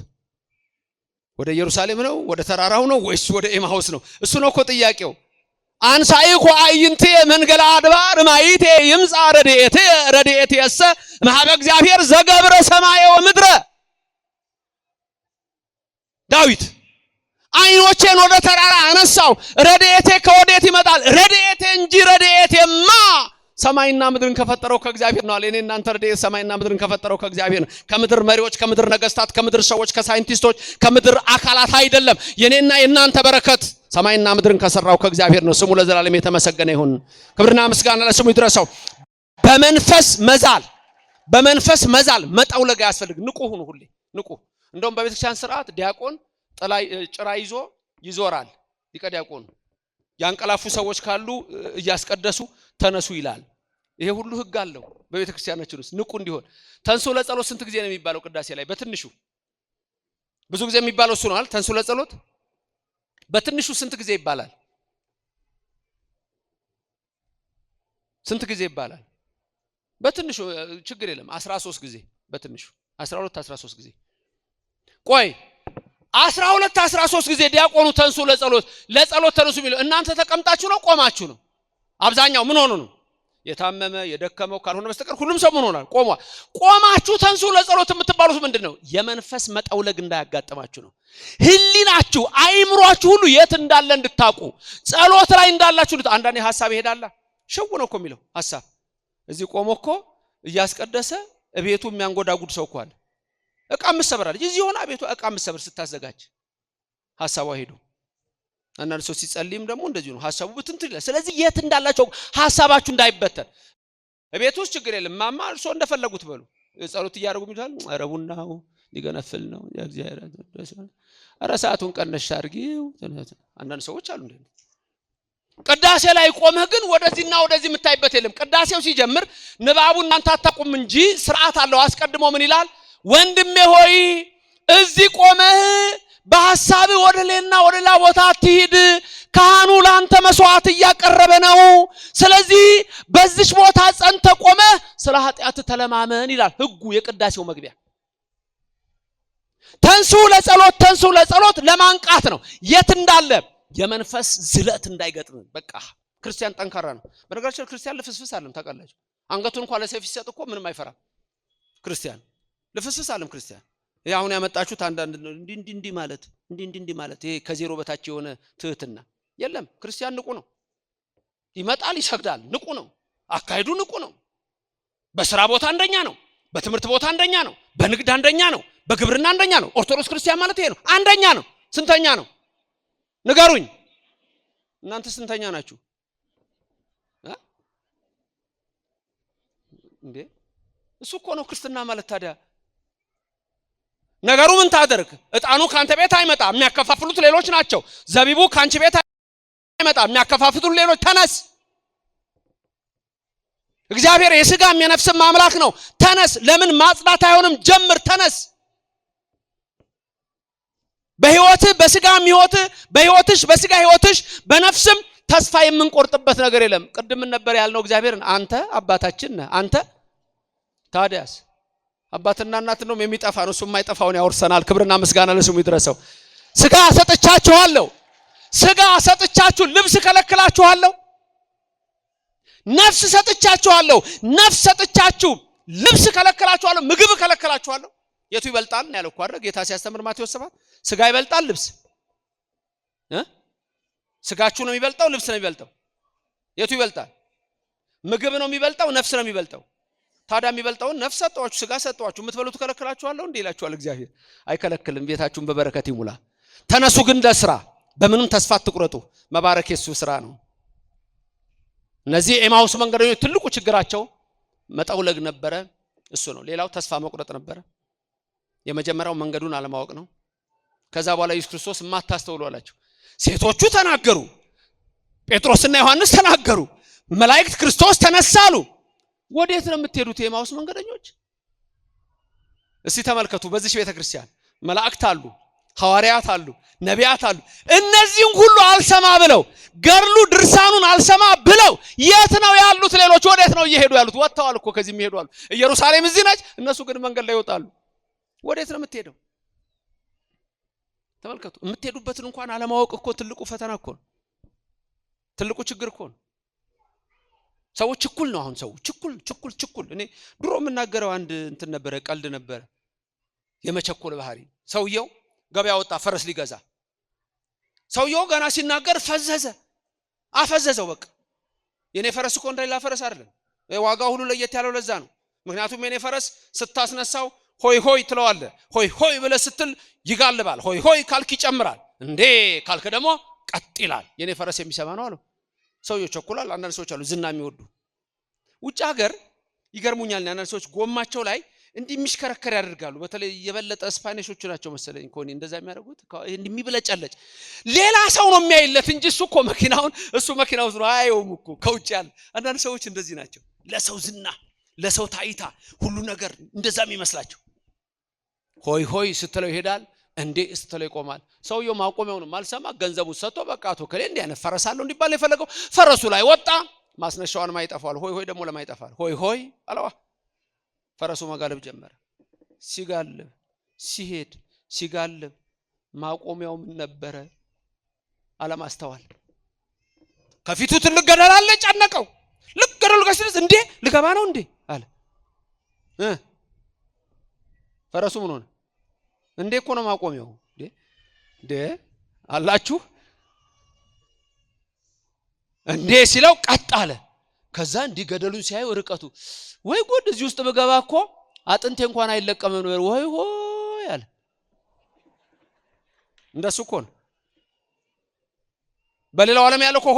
ወደ ኢየሩሳሌም ነው? ወደ ተራራው ነው ወይስ ወደ ኤማሁስ ነው? እሱ ነው እኮ ጥያቄው። አንሳይኮ አይንቴ መንገላ አድባር ማይቴ ይምጻ ረድኤቴ የሰ ማህበ እግዚአብሔር ዘገብረ ሰማየ ወምድረ። ዳዊት አይኖቼን ወደ ተራራ አነሳው፣ ረድኤቴ ከወዴት ይመጣል? ረድኤቴ እንጂ ረድኤቴማ ሰማይና ምድርን ከፈጠረው ከእግዚአብሔር ነው አለ። እኔ እናንተ ረድኤት ሰማይና ምድርን ከፈጠረው ከእግዚአብሔር ነው። ከምድር መሪዎች፣ ከምድር ነገስታት፣ ከምድር ሰዎች፣ ከሳይንቲስቶች፣ ከምድር አካላት አይደለም። የኔና የናንተ በረከት ሰማይና ምድርን ከሰራው ከእግዚአብሔር ነው። ስሙ ለዘላለም የተመሰገነ ይሁን። ክብርና ምስጋና ለስሙ ይድረሰው። በመንፈስ መዛል መጣውለግ ያስፈልግ። ንቁ ሁኑ፣ ሁሌ ንቁ። እንደውም በቤተክርስቲያን ስርዓት ዲያቆን ጭራ ይዞ ይዞራል። ሊቀ ዲያቆን ያንቀላፉ ሰዎች ካሉ እያስቀደሱ ተነሱ ይላል። ይሄ ሁሉ ህግ አለው በቤተክርስቲያናችን ውስጥ ንቁ እንዲሆን። ተንሱ ለጸሎት ስንት ጊዜ ነው የሚባለው? ቅዳሴ ላይ በትንሹ ብዙ ጊዜ የሚባለው እሱ ነው አይደል? ተንሱ ለጸሎት በትንሹ ስንት ጊዜ ይባላል? ስንት ጊዜ ይባላል? በትንሹ ችግር የለም 13 ጊዜ በትንሹ 12 13 ጊዜ። ቆይ 12 13 ጊዜ ዲያቆኑ ተንሱ ለጸሎት ተነሱ የሚለው እናንተ ተቀምጣችሁ ነው ቆማችሁ ነው? አብዛኛው ምን ሆኖ ነው? የታመመ የደከመው ካልሆነ በስተቀር ሁሉም ሰው ምን ሆኗል? ቆማችሁ ተንሱ ለጸሎት የምትባሉት ምንድነው? የመንፈስ መጣውለግ እንዳያጋጥማችሁ ነው። ህሊናችሁ አይምሯችሁ ሁሉ የት እንዳለ እንድታቁ፣ ጸሎት ላይ እንዳላችሁ አንዳንዴ ሐሳብ ይሄዳል። ሸው ነው እኮ የሚለው ሐሳብ እዚህ ቆሞ እኮ እያስቀደሰ እቤቱ የሚያንጎዳጉድ ሰው እኮ አለ። እቃ ምሰበራል እዚህ ሆነ ቤቱ እቃ ምሰበር ስታዘጋጅ ሐሳቡ ሄዶ አንዳንድ ሰው ሲጸልይም ደግሞ እንደዚህ ነው ሐሳቡ ብትንት ይላል። ስለዚህ የት እንዳላችሁ ሐሳባችሁ እንዳይበተን እቤቱ ውስጥ ችግር የለም። ማማ እርሶ እንደፈለጉት በሉ። ጸሎት እያደረጉ ይላል። አረቡናው ሊገነፍል ነው የእግዚአብሔር አረ ሰዓቱን ቀነሽ አድርጊው። አንዳንድ ሰዎች አሉ እንዴ ቅዳሴ ላይ ቆመህ ግን ወደዚህና ወደዚህ የምታይበት የለም። ቅዳሴው ሲጀምር ንባቡን እናንተ አታቁም እንጂ ስርዓት አለው። አስቀድሞ ምን ይላል? ወንድሜ ሆይ እዚህ ቆመህ በሐሳብ ወደ ሌላ ቦታ አትሂድ፣ ካህኑ ላንተ መስዋዕት እያቀረበ ነው። ስለዚህ በዚህ ቦታ ጸንተ ቆመህ ስለ ኃጢአት ተለማመን ይላል ህጉ፣ የቅዳሴው መግቢያ። ተንሱ ለጸሎት ለማንቃት ነው። የት እንዳለ የመንፈስ ዝለት እንዳይገጥም። በቃ ክርስቲያን ጠንካራ ነው። በነገራችን ክርስቲያን ለፍስፍስ አለም ታውቃላችሁ። አንገቱን እንኳን ለሰይፍ ሲሰጥ እኮ ምንም አይፈራም ክርስቲያን። ለፍስፍስ አለም ክርስቲያን። ይሄ አሁን ያመጣችሁት አንዳንድ እንዲህ ማለት ይሄ ከዜሮ በታች የሆነ ትህትና የለም። ክርስቲያን ንቁ ነው። ይመጣል፣ ይሰግዳል፣ ንቁ ነው። አካሄዱ ንቁ ነው። በስራ ቦታ አንደኛ ነው። በትምህርት ቦታ አንደኛ ነው። በንግድ አንደኛ ነው። በግብርና አንደኛ ነው። ኦርቶዶክስ ክርስቲያን ማለት ይሄ ነው። አንደኛ ነው። ስንተኛ ነው? ንገሩኝ። እናንተ ስንተኛ ናችሁ እንዴ? እሱ እኮ ነው ክርስትና ማለት። ታዲያ ነገሩ ምን ታደርግ? እጣኑ ካንተ ቤት አይመጣ፣ የሚያከፋፍሉት ሌሎች ናቸው። ዘቢቡ ካንቺ ቤት አይመጣ፣ የሚያከፋፍሉት ሌሎች። ተነስ። እግዚአብሔር የሥጋም የነፍስም አምላክ ነው። ተነስ። ለምን ማጽዳት አይሆንም? ጀምር። ተነስ። በህይወትህ በስጋም ህይወትህ በህይወትሽ በስጋ ህይወትሽ በነፍስም ተስፋ የምንቆርጥበት ነገር የለም። ቅድም ነበር ያልነው እግዚአብሔርን አንተ አባታችን ነህ። አንተ ታዲያስ አባትና እናት ነው የሚጠፋ ነው፣ እሱ የማይጠፋውን ያወርሰናል። ክብርና ምስጋና ለስሙ ይድረሰው። ስጋ ሰጥቻችኋለሁ፣ ስጋ ሰጥቻችሁ ልብስ ከለክላችኋለሁ። ነፍስ ሰጥቻችኋለሁ ነፍስ ሰጥቻችሁ ልብስ ከለከላችኋለሁ ምግብ ከለከላችኋለሁ የቱ ይበልጣል ያለው እኮ አይደል ጌታ ሲያስተምር ማቴዎስ 7 ስጋ ይበልጣል ልብስ ስጋችሁ ነው የሚበልጣው ልብስ ነው የሚበልጣው የቱ ይበልጣል ምግብ ነው የሚበልጣው ነፍስ ነው የሚበልጣው ታዲያ የሚበልጣውን ነፍስ ሰጣችሁ ስጋ ሰጣችሁ የምትበሉት ከለከላችኋለሁ እንዴ ይላችኋል እግዚአብሔር አይከለክልም ቤታችሁን በበረከት ይሙላ ተነሱ ግን ለስራ በምንም ተስፋ አትቁረጡ መባረክ የሱ ስራ ነው እነዚህ ኤማውስ መንገደኞች ትልቁ ችግራቸው መጣውለግ ነበረ እሱ ነው ሌላው ተስፋ መቁረጥ ነበረ የመጀመሪያው መንገዱን አለማወቅ ነው ከዛ በኋላ ኢየሱስ ክርስቶስ ማታስተውሉ አላቸው ሴቶቹ ተናገሩ ጴጥሮስና ዮሐንስ ተናገሩ መላእክት ክርስቶስ ተነሳሉ ወዴት ነው የምትሄዱት ኤማውስ መንገደኞች እስቲ ተመልከቱ በዚህ ቤተክርስቲያን መላእክት አሉ ሐዋርያት አሉ ነቢያት አሉ እነዚህን ሁሉ አልሰማ ብለው ገርሉ ድርሳኑን አልሰማ ብለው የት ነው ያሉት ሌሎች ወዴት ነው እየሄዱ ያሉት ወጣዋል እኮ ከዚህ የሚሄዱ አሉ ኢየሩሳሌም እዚህ ነች እነሱ ግን መንገድ ላይ ይወጣሉ ወዴት ነው የምትሄደው ተመልከቱ የምትሄዱበትን እንኳን አለማወቅ እኮ ትልቁ ፈተና እኮ ነው ትልቁ ችግር እኮ ነው ሰው ችኩል ነው አሁን ሰው ችኩል እኔ ድሮ የምናገረው አንድ እንትን ነበር ቀልድ ነበር የመቸኮል ባህሪ ሰውየው ገበያ ወጣ ፈረስ ሊገዛ ሰውየው ገና ሲናገር አፈዘዘው በቃ የኔ ፈረስ እኮ እንደሌላ ፈረስ አይደለም ዋጋው ሁሉ ለየት ያለው ለዛ ነው ምክንያቱም የኔ ፈረስ ስታስነሳው ሆይ ሆይ ትለዋለ ሆይ ብለ ስትል ይጋልባል ሆይ ካልክ ይጨምራል እንዴ ካልክ ደግሞ ቀጥ ይላል የኔ ፈረስ የሚሰማ ነው አለው ሰውየው ቸኩላል አንዳንድ ሰዎች አሉ ዝና የሚወዱ ውጭ ሀገር ይገርሙኛል አንዳንድ ሰዎች ጎማቸው ላይ እንዲህ ምሽከረከር ያደርጋሉ በተለይ የበለጠ ስፓኒሾቹ ናቸው መሰለኝ ኮኒ እንደዛ የሚያደርጉት እንዲህ የሚብለጨለጭ ሌላ ሰው ነው የሚያይለት እንጂ እሱ እኮ መኪናው ነው አይውም እኮ ከውጭ ያለ አንዳንድ ሰዎች እንደዚህ ናቸው ለሰው ዝና ለሰው ታይታ ሁሉ ነገር እንደዛም ይመስላቸው ሆይ ስትለው ይሄዳል እንዴ ስትለው ይቆማል ሰውየው ማቆሚያው ነው ማልሰማ ገንዘቡ ሰጥቶ በቃ አቶ ከሌ እንዴ ያነ ፈረሳለው እንዲባል የፈለገው ፈረሱ ላይ ወጣ ማስነሻውን ማይጠፋል ሆይ ደግሞ ለማይጠፋል ሆይ አለዋ ፈረሱ መጋለብ ጀመረ ሲጋልብ ሲሄድ ሲጋልብ ማቆሚያው ምን ነበረ አለማስተዋል ከፊቱ ትልቅ ገደል አለ ጫነቀው ልክ ገደሉ ጋር ሲደርስ እንዴ ልገባ ነው እንዴ አለ ፈረሱ ምን ሆነ እንዴ እኮ ነው ማቆሚያው እንዴ አላችሁ እንዴ ሲለው ቀጥ አለ ከዛ እንዲ ገደሉን ሲያዩ ርቀቱ ወይ ጉድ እዚህ ውስጥ በገባ እኮ አጥንቴ እንኳን አይለቀም ነው ሆይ አለ እንደሱ እኮ ነው በሌላው ዓለም ያለው እኮ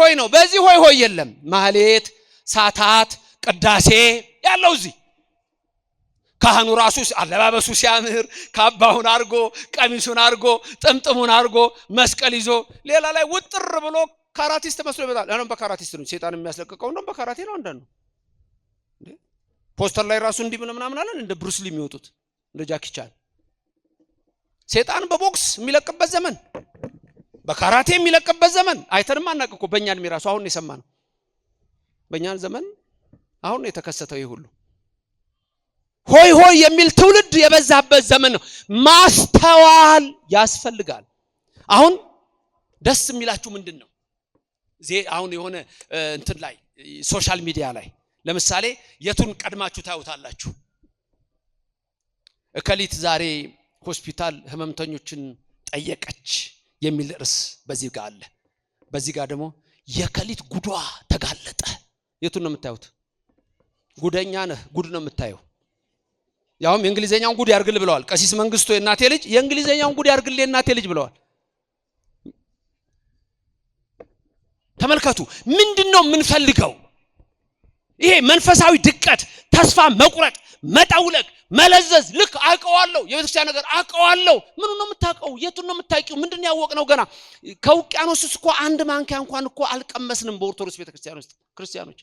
ሆይ ነው በዚህ ሆይ የለም ማህሌት ሳታት ቅዳሴ ያለው እዚህ ካህኑ ራሱ አለባበሱ ሲያምር ካባውን አርጎ ቀሚሱን አርጎ ጥምጥሙን አርጎ መስቀል ይዞ ሌላ ላይ ውጥር ብሎ ካራቲስት መስሎ ይመጣል አሁን በካራቲስት ነው ሰይጣን የሚያስለቀቀው ነው በካራቴ ነው አንዳንዱ እንዴ ፖስተር ላይ ራሱ እንዲህ ምናምን አለን እንደ ብሩስ ሊ የሚወጡት እንደ ጃኪ ቻን ሰይጣን በቦክስ የሚለቅበት ዘመን በካራቴ የሚለቅበት ዘመን አይተንም አናቀቁ በእኛ እድሜ ራሱ አሁን ነው የሰማነው በእኛ ዘመን አሁን ነው የተከሰተው ይሁሉ ሆይ የሚል ትውልድ የበዛበት ዘመን ነው ማስተዋል ያስፈልጋል አሁን ደስ የሚላችሁ ምንድነው አሁን የሆነ እንትን ላይ ሶሻል ሚዲያ ላይ ለምሳሌ የቱን ቀድማችሁ ታዩታላችሁ እከሊት ዛሬ ሆስፒታል ህመምተኞችን ጠየቀች የሚል ርዕስ በዚህ ጋር አለ በዚህ ጋር ደግሞ የከሊት ጉዷ ተጋለጠ የቱን ነው የምታዩት ጉደኛ ነህ ጉድ ነው የምታየው ያውም የእንግሊዘኛውን ጉድ ያርግል ብለዋል ቀሲስ መንግስቱ የናቴ ልጅ የእንግሊዘኛውን ጉድ ያርግል የናቴ ልጅ ብለዋል ተመልከቱ ምንድነው የምንፈልገው ይሄ መንፈሳዊ ድቀት ተስፋ መቁረጥ መጣውለቅ መለዘዝ ልክ አቀዋለሁ የቤተክርስቲያን ነገር አቀዋለሁ ምን ነው የምታቀው የቱን ነው የምታቂው ምንድነው ያወቅነው ገና ከውቅያኖስ እኮ አንድ ማንኪያ እንኳን እኮ አልቀመስንም በኦርቶዶክስ ቤተክርስቲያን ውስጥ ክርስቲያኖች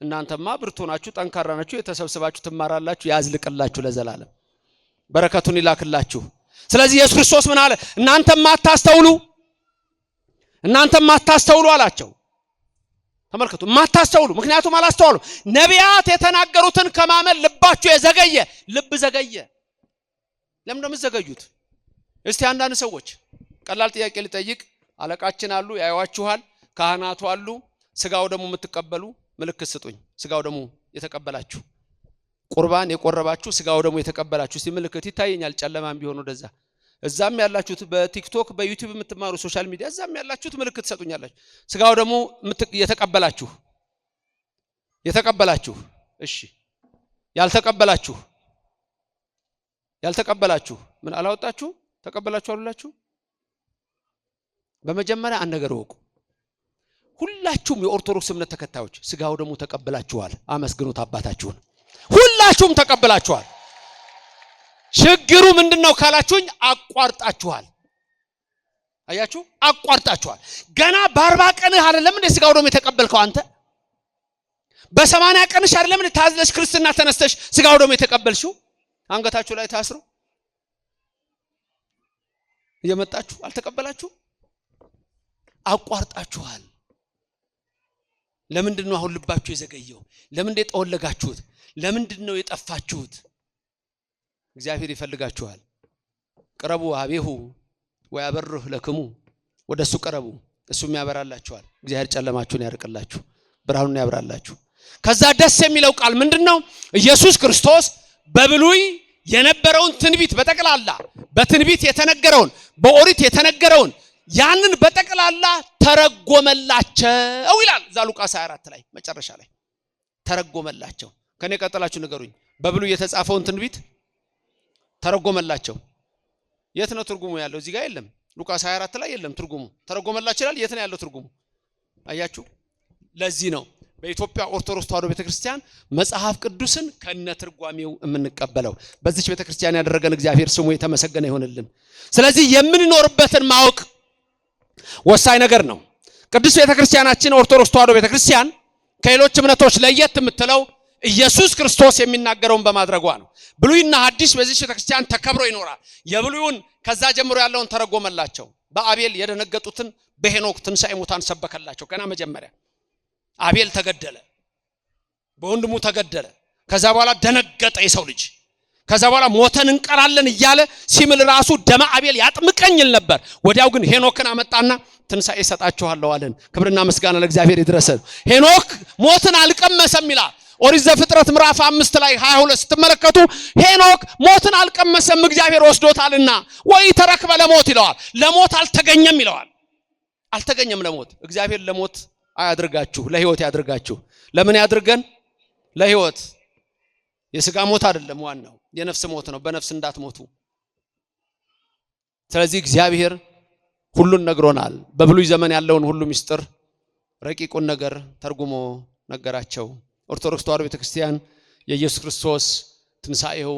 እናንተማ ብርቱ ናችሁ ጠንካራ ናችሁ የተሰብስባችሁ ትማራላችሁ ያዝልቅላችሁ ለዘላለም በረከቱን ይላክላችሁ ስለዚህ ኢየሱስ ክርስቶስ ምን አለ እናንተም ማታስተውሉ አላቸው ተመልከቱ ማታስተውሉ ምክንያቱም አላስተዋሉ ነቢያት የተናገሩትን ከማመን ልባችሁ የዘገየ ልብ ዘገየ ለምን እንደምትዘገዩት እስቲ አንዳንድ ሰዎች ቀላል ጥያቄ ልጠይቅ አለቃችን አሉ ያዩዋችኋል፣ ካህናቱ አሉ። ስጋው ደግሞ የምትቀበሉ ምልክት ስጡኝ። ስጋው ደግሞ የተቀበላችሁ ቁርባን የቆረባችሁ ስጋው ደግሞ የተቀበላችሁ እስቲ ምልክት ይታየኛል። ጨለማም ቢሆን ወደዛ እዛም ያላችሁት በቲክቶክ በዩቲዩብ የምትማሩ ሶሻል ሚዲያ እዛም ያላችሁት ምልክት ሰጡኛላችሁ። ስጋው ደግሞ የተቀበላችሁ እሺ፣ ያልተቀበላችሁ ምን አላወጣችሁ? ተቀበላችሁ አሉላችሁ። በመጀመሪያ አንድ ነገር ወቁ። ሁላችሁም የኦርቶዶክስ እምነት ተከታዮች ስጋው ደግሞ ተቀበላችኋል። አመስግኑት አባታችሁን። ሁላችሁም ተቀበላችኋል። ችግሩ ምንድነው ካላችሁኝ አቋርጣችኋል። አያችሁ አቋርጣችኋል። ገና በ40 ቀንህ አይደለም እንደ ስጋው ደግሞ የተቀበልከው አንተ። በ80 ቀንሽ አይደለም እንደ ታዝለሽ ክርስትና ተነስተሽ ስጋው ደግሞ የተቀበልሽው። አንገታችሁ ላይ ታስሩ እየመጣችሁ አልተቀበላችሁ አቋርጣችኋል። ለምንድነው አሁን ልባችሁ የዘገየው? ለምን ጠወለጋችሁት? ለምንድነው የጠፋችሁት? እግዚአብሔር ይፈልጋችኋል። ቅረቡ አቤሁ ወያበርህ ለክሙ፣ ወደሱ ቀረቡ እሱም ያበራላችኋል። እግዚአብሔር ጨለማችሁን ያርቅላችሁ፣ ብርሃኑን ያብራላችሁ። ከዛ ደስ የሚለው ቃል ምንድነው? ኢየሱስ ክርስቶስ በብሉይ የነበረውን ትንቢት በጠቅላላ በትንቢት የተነገረውን በኦሪት የተነገረውን ያንን በጠቅላላ ተረጎመላቸው ይላል እዛ ሉቃስ 24 ላይ መጨረሻ ላይ ተረጎመላቸው። ከኔ ቀጥላችሁ ንገሩኝ። በብሉይ የተጻፈውን ትንቢት ተረጎመላቸው። የት ነው ትርጉሙ ያለው? እዚህ ጋር የለም። ሉቃስ 24 ላይ የለም ትርጉሙ። ተረጎመላቸው ይላል። የት ነው ያለው ትርጉሙ? አያችሁ። ለዚህ ነው በኢትዮጵያ ኦርቶዶክስ ተዋሕዶ ቤተክርስቲያን መጽሐፍ ቅዱስን ከነ ትርጓሜው የምንቀበለው። በዚች ቤተክርስቲያን ያደረገን እግዚአብሔር ስሙ የተመሰገነ ይሁንልን። ስለዚህ የምንኖርበትን ማወቅ ወሳኝ ነገር ነው። ቅዱስ ቤተክርስቲያናችን ኦርቶዶክስ ተዋሕዶ ቤተክርስቲያን ከሌሎች እምነቶች ለየት የምትለው ኢየሱስ ክርስቶስ የሚናገረውን በማድረጓ ነው። ብሉይና ሐዲስ በዚህ ቤተክርስቲያን ተከብሮ ይኖራል። የብሉይን ከዛ ጀምሮ ያለውን ተረጎመላቸው። በአቤል የደነገጡትን በሄኖክ ትንሣኤ ሙታን ሰበከላቸው። ገና መጀመሪያ አቤል ተገደለ፣ በወንድሙ ተገደለ። ከዛ በኋላ ደነገጠ የሰው ልጅ። ከዛ በኋላ ሞተን እንቀራለን እያለ ሲምል ራሱ ደመ አቤል ያጥምቀኝል ነበር። ወዲያው ግን ሄኖክን አመጣና ትንሣኤ ሰጣችኋለሁ አለን። ክብርና ምስጋና ለእግዚአብሔር ይድረስ። ሄኖክ ሞትን አልቀመሰም ይላል ኦሪት ዘፍጥረት ምዕራፍ 5 ላይ 22 ስትመለከቱ ሄኖክ ሞትን አልቀመሰም እግዚአብሔር ወስዶታልና ወይ ተረክበ ለሞት ይለዋል። ለሞት አልተገኘም ይለዋል። አልተገኘም ለሞት። እግዚአብሔር ለሞት አያድርጋችሁ፣ ለህይወት ያድርጋችሁ። ለምን ያድርገን? ለህይወት። የሥጋ ሞት አይደለም ዋናው፣ የነፍስ ሞት ነው። በነፍስ እንዳትሞቱ። ስለዚህ እግዚአብሔር ሁሉን ነግሮናል። በብሉይ ዘመን ያለውን ሁሉ ምስጢር ረቂቁን ነገር ተርጉሞ ነገራቸው። ኦርቶዶክስ ተዋሕዶ ቤተክርስቲያን የኢየሱስ ክርስቶስ ትንሣኤው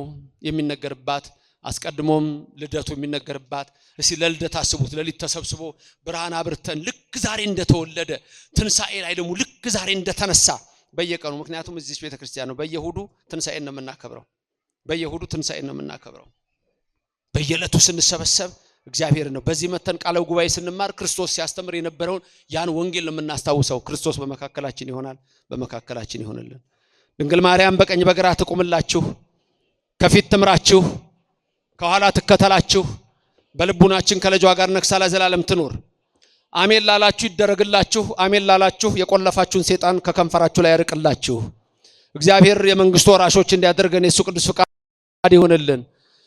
የሚነገርባት አስቀድሞም ልደቱ የሚነገርባት። እስቲ ለልደት አስቡት። ለሊት ተሰብስቦ ብርሃን አብርተን ልክ ዛሬ እንደተወለደ ትንሣኤ ላይ ደግሞ ልክ ዛሬ እንደተነሳ በየቀኑ። ምክንያቱም እዚህ ቤተክርስቲያን ነው በየሁዱ ትንሣኤን ነው የምናከብረው። በየሁዱ ትንሣኤን ነው የምናከብረው። በየዕለቱ ስንሰበሰብ እግዚአብሔር ነው። በዚህ መተን ቃለ ጉባኤ ስንማር ክርስቶስ ሲያስተምር የነበረውን ያን ወንጌል ነው የምናስታውሰው። ክርስቶስ በመካከላችን ይሆናል፣ በመካከላችን ይሆንልን። ድንግል ማርያም በቀኝ በግራ ትቁምላችሁ፣ ከፊት ትምራችሁ፣ ከኋላ ትከተላችሁ። በልቡናችን ከልጇ ጋር ነግሳ ለዘላለም ትኖር። አሜን ላላችሁ ይደረግላችሁ። አሜን ላላችሁ የቆለፋችሁን ሰይጣን ከከንፈራችሁ ላይ ያርቅላችሁ። እግዚአብሔር የመንግስቱ ወራሾች እንዲያደርገን የሱ ቅዱስ ፈቃድ ይሆንልን።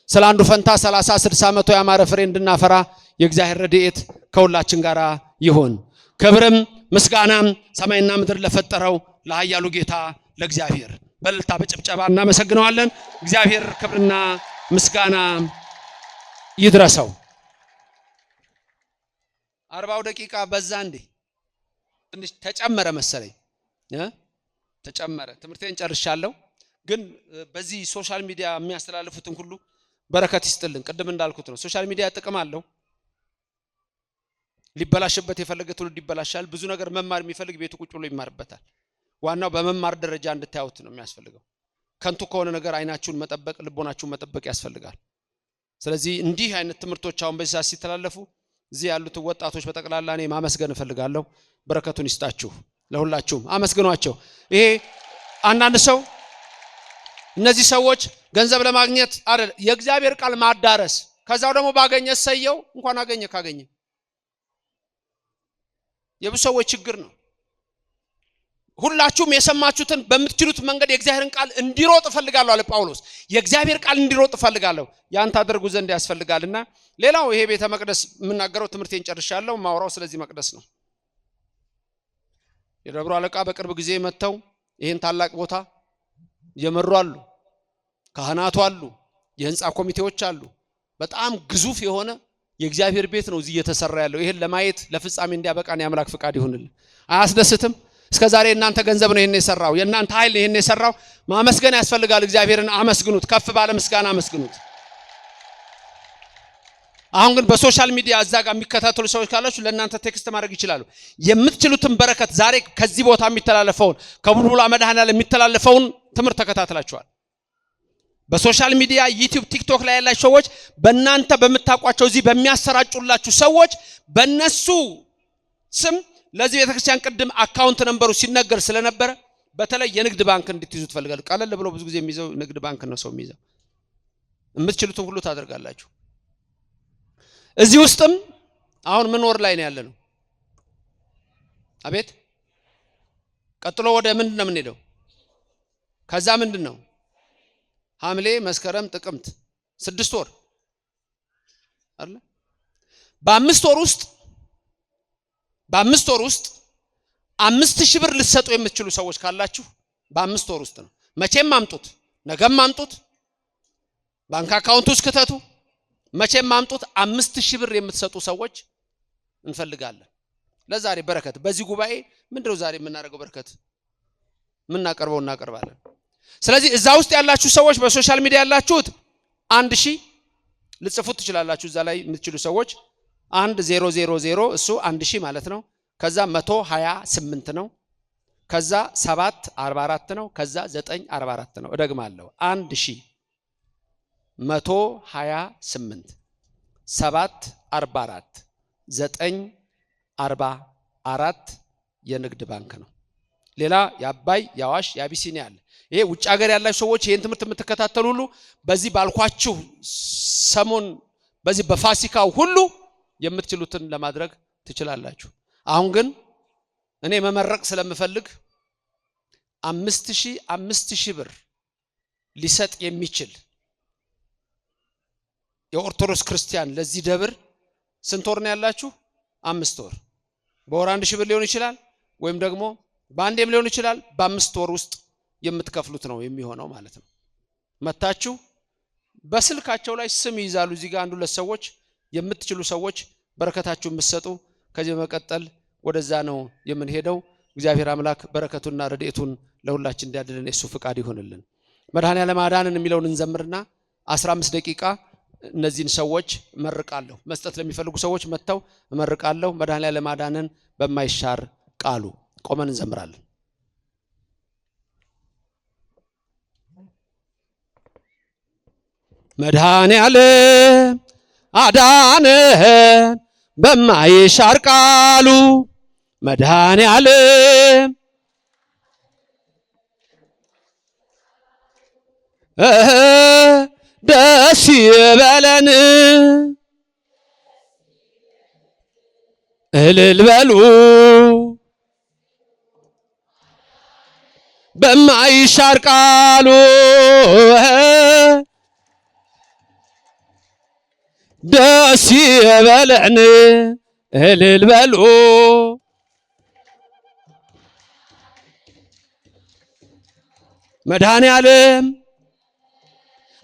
ስለ አንዱ ፈንታ 30 60 መቶ ያማረ ፍሬ እንድናፈራ የእግዚአብሔር ረድኤት ከሁላችን ጋር ይሁን። ክብርም ምስጋናም ሰማይና ምድር ለፈጠረው ለኃያሉ ጌታ ለእግዚአብሔር በእልልታ በጭብጨባ እናመሰግነዋለን። እግዚአብሔር ክብርና ምስጋና ይድረሰው። 40 ደቂቃ በዛ እንዴ? ትንሽ ተጨመረ መሰለኝ ተጨመረ። ትምህርቴን ጨርሻለሁ። ግን በዚህ ሶሻል ሚዲያ የሚያስተላልፉትን ሁሉ በረከት ይስጥልን። ቅድም እንዳልኩት ነው ሶሻል ሚዲያ ጥቅም አለው። ሊበላሽበት የፈለገ ትውልድ ይበላሻል። ብዙ ነገር መማር የሚፈልግ ቤቱ ቁጭ ብሎ ይማርበታል። ዋናው በመማር ደረጃ እንድታዩት ነው የሚያስፈልገው። ከንቱ ከሆነ ነገር አይናችሁን መጠበቅ ልቦናችሁን መጠበቅ ያስፈልጋል። ስለዚህ እንዲህ አይነት ትምህርቶች አሁን በዚህ ሰዓት ሲተላለፉ እዚህ ያሉት ወጣቶች በጠቅላላ እኔ ማመስገን እፈልጋለሁ። በረከቱን ይስጣችሁ። ለሁላችሁም አመስግኗቸው። ይሄ አንዳንድ ሰው እነዚህ ሰዎች ገንዘብ ለማግኘት አይደል የእግዚአብሔር ቃል ማዳረስ፣ ከዛው ደግሞ ባገኘ ሰየው እንኳን አገኘ ካገኘ የብዙ ሰዎች ችግር ነው። ሁላችሁም የሰማችሁትን በምትችሉት መንገድ የእግዚአብሔርን ቃል እንዲሮጥ ፈልጋለሁ አለ ጳውሎስ። የእግዚአብሔር ቃል እንዲሮጥ ፈልጋለሁ ያን ታደርጉ ዘንድ ያስፈልጋልና። ሌላው ይሄ ቤተ መቅደስ የምናገረው ትምህርቴን ጨርሻለሁ። ማውራው ስለዚህ መቅደስ ነው። የደብሩ አለቃ በቅርብ ጊዜ መተው ይሄን ታላቅ ቦታ የመሩ አሉ፣ ካህናቱ አሉ፣ የህንጻ ኮሚቴዎች አሉ። በጣም ግዙፍ የሆነ የእግዚአብሔር ቤት ነው እዚህ እየተሰራ ያለው። ይሄን ለማየት ለፍጻሜ እንዲያበቃን የአምላክ ፍቃድ ይሁንልን። አያስደስትም? እስከዛሬ እናንተ ገንዘብ ነው ይሄን የሰራው፣ የእናንተ ኃይል ይሄን የሰራው። ማመስገን ያስፈልጋል። እግዚአብሔርን አመስግኑት፣ ከፍ ባለ ምስጋና አመስግኑት። አሁን ግን በሶሻል ሚዲያ እዛ ጋር የሚከታተሉ ሰዎች ካላችሁ ለእናንተ ቴክስት ማድረግ ይችላሉ። የምትችሉትን በረከት ዛሬ ከዚህ ቦታ የሚተላለፈውን ከቡልቡላ መድኃኔዓለም የሚተላለፈውን ትምህርት ተከታትላችኋል። በሶሻል ሚዲያ ዩቲዩብ፣ ቲክቶክ ላይ ያላችሁ ሰዎች በእናንተ በምታቋቸው እዚህ በሚያሰራጩላችሁ ሰዎች በእነሱ ስም ለዚህ ቤተክርስቲያን ቅድም አካውንት ነምበሩ ሲነገር ስለነበረ በተለይ የንግድ ባንክ እንድትይዙ ትፈልጋለሁ። ቀለል ብሎ ብዙ ጊዜ የሚይዘው ንግድ ባንክ ነው ሰው የሚይዘው። የምትችሉትን ሁሉ ታደርጋላችሁ። እዚህ ውስጥም አሁን ምን ወር ላይ ነው ያለነው? አቤት ቀጥሎ ወደ ምንድን ነው የምንሄደው? ከዛ ምንድን ነው ሐምሌ፣ መስከረም፣ ጥቅምት 6 ወር አይደል? በ5 ወር ውስጥ 5000 ብር ልትሰጡ የምትችሉ ሰዎች ካላችሁ በ5 ወር ውስጥ ነው። መቼም አምጡት፣ ነገም አምጡት፣ ባንክ አካውንት ውስጥ ከተቱ፣ መቼም አምጡት። 5000 ብር የምትሰጡ ሰዎች እንፈልጋለን። ለዛሬ በረከት በዚህ ጉባኤ ምንድነው ዛሬ የምናደርገው? በረከት ምናቀርበው እናቀርባለን። ስለዚህ እዛ ውስጥ ያላችሁ ሰዎች በሶሻል ሚዲያ ያላችሁት 1000 ልጽፉት ትችላላችሁ። እዛ ላይ የምትችሉ ሰዎች 1000 እሱ 1000 ማለት ነው። ከዛ 128 ነው። ከዛ 744 ነው። ከዛ 944 ነው። እደግማለሁ 1128 744 944 የንግድ ባንክ ነው። ሌላ የአባይ የአዋሽ የአቢሲኒያ አለ። ይሄ ውጭ ሀገር ያላችሁ ሰዎች ይሄን ትምህርት የምትከታተሉ ሁሉ በዚህ ባልኳችሁ ሰሞን በዚህ በፋሲካው ሁሉ የምትችሉትን ለማድረግ ትችላላችሁ። አሁን ግን እኔ መመረቅ ስለምፈልግ 5000 ብር ሊሰጥ የሚችል የኦርቶዶክስ ክርስቲያን ለዚህ ደብር ስንት ወር ነው ያላችሁ? 5 ወር። በወር 1000 ብር ሊሆን ይችላል፣ ወይም ደግሞ በአንዴም ሊሆን ይችላል። በ5 ወር ውስጥ የምትከፍሉት ነው የሚሆነው ማለት ነው። መታችሁ በስልካቸው ላይ ስም ይይዛሉ። እዚህ ጋር አንዱ ለሰዎች የምትችሉ ሰዎች በረከታችሁ የምትሰጡ። ከዚህ በመቀጠል ወደዛ ነው የምንሄደው። እግዚአብሔር አምላክ በረከቱና ረድኤቱን ለሁላችን እንዲያድለን የሱ ፍቃድ ይሁንልን። መድኃኔዓለም አዳነን የሚለውን እንዘምርና 15 ደቂቃ እነዚህን ሰዎች እመርቃለሁ። መስጠት ለሚፈልጉ ሰዎች መተው እመርቃለሁ። መድኃኔዓለም አዳነን በማይሻር ቃሉ ቆመን እንዘምራለን። መድኃኔዓለም አዳነን በማይሻር ቃሉ፣ መድኃኔዓለም ደስ ይበለን እልል በሉ በማይሻር ቃሉ፣ ደስ ይበለን እልል በሉ መድኃኔዓለም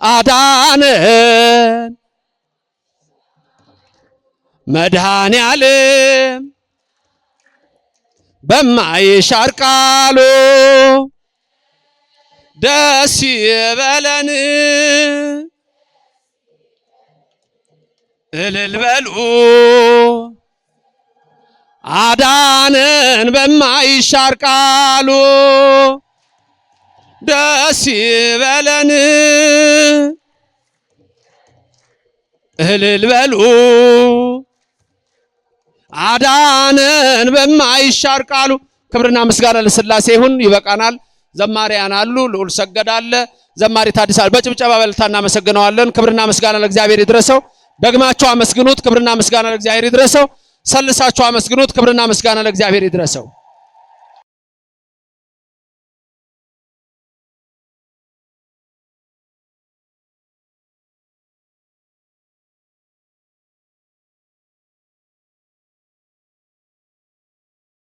አዳነን፣ መድኃኔዓለም በማይሻር ቃሉ፣ ደስ ይበለን እልል በሉ አዳነን በማይሻር ቃሉ፣ ደስ ይበለን እልል በሉ አዳነን በማይሻር ቃሉ። ክብርና ምስጋና ለሥላሴ ይሁን። ይበቃናል። ዘማሪያን አሉ። ልዑል ሰገድ አለ። ዘማሪ ታዲስ አለ። በጭብጨባ በልታ እናመሰግነዋለን። ክብርና ምስጋና ለእግዚአብሔር ይድረሰው። ደግማችሁ አመስግኑት። ክብርና ምስጋና ለእግዚአብሔር ይድረሰው። ሰልሳችሁ አመስግኑት። ክብርና ምስጋና ለእግዚአብሔር ይድረሰው።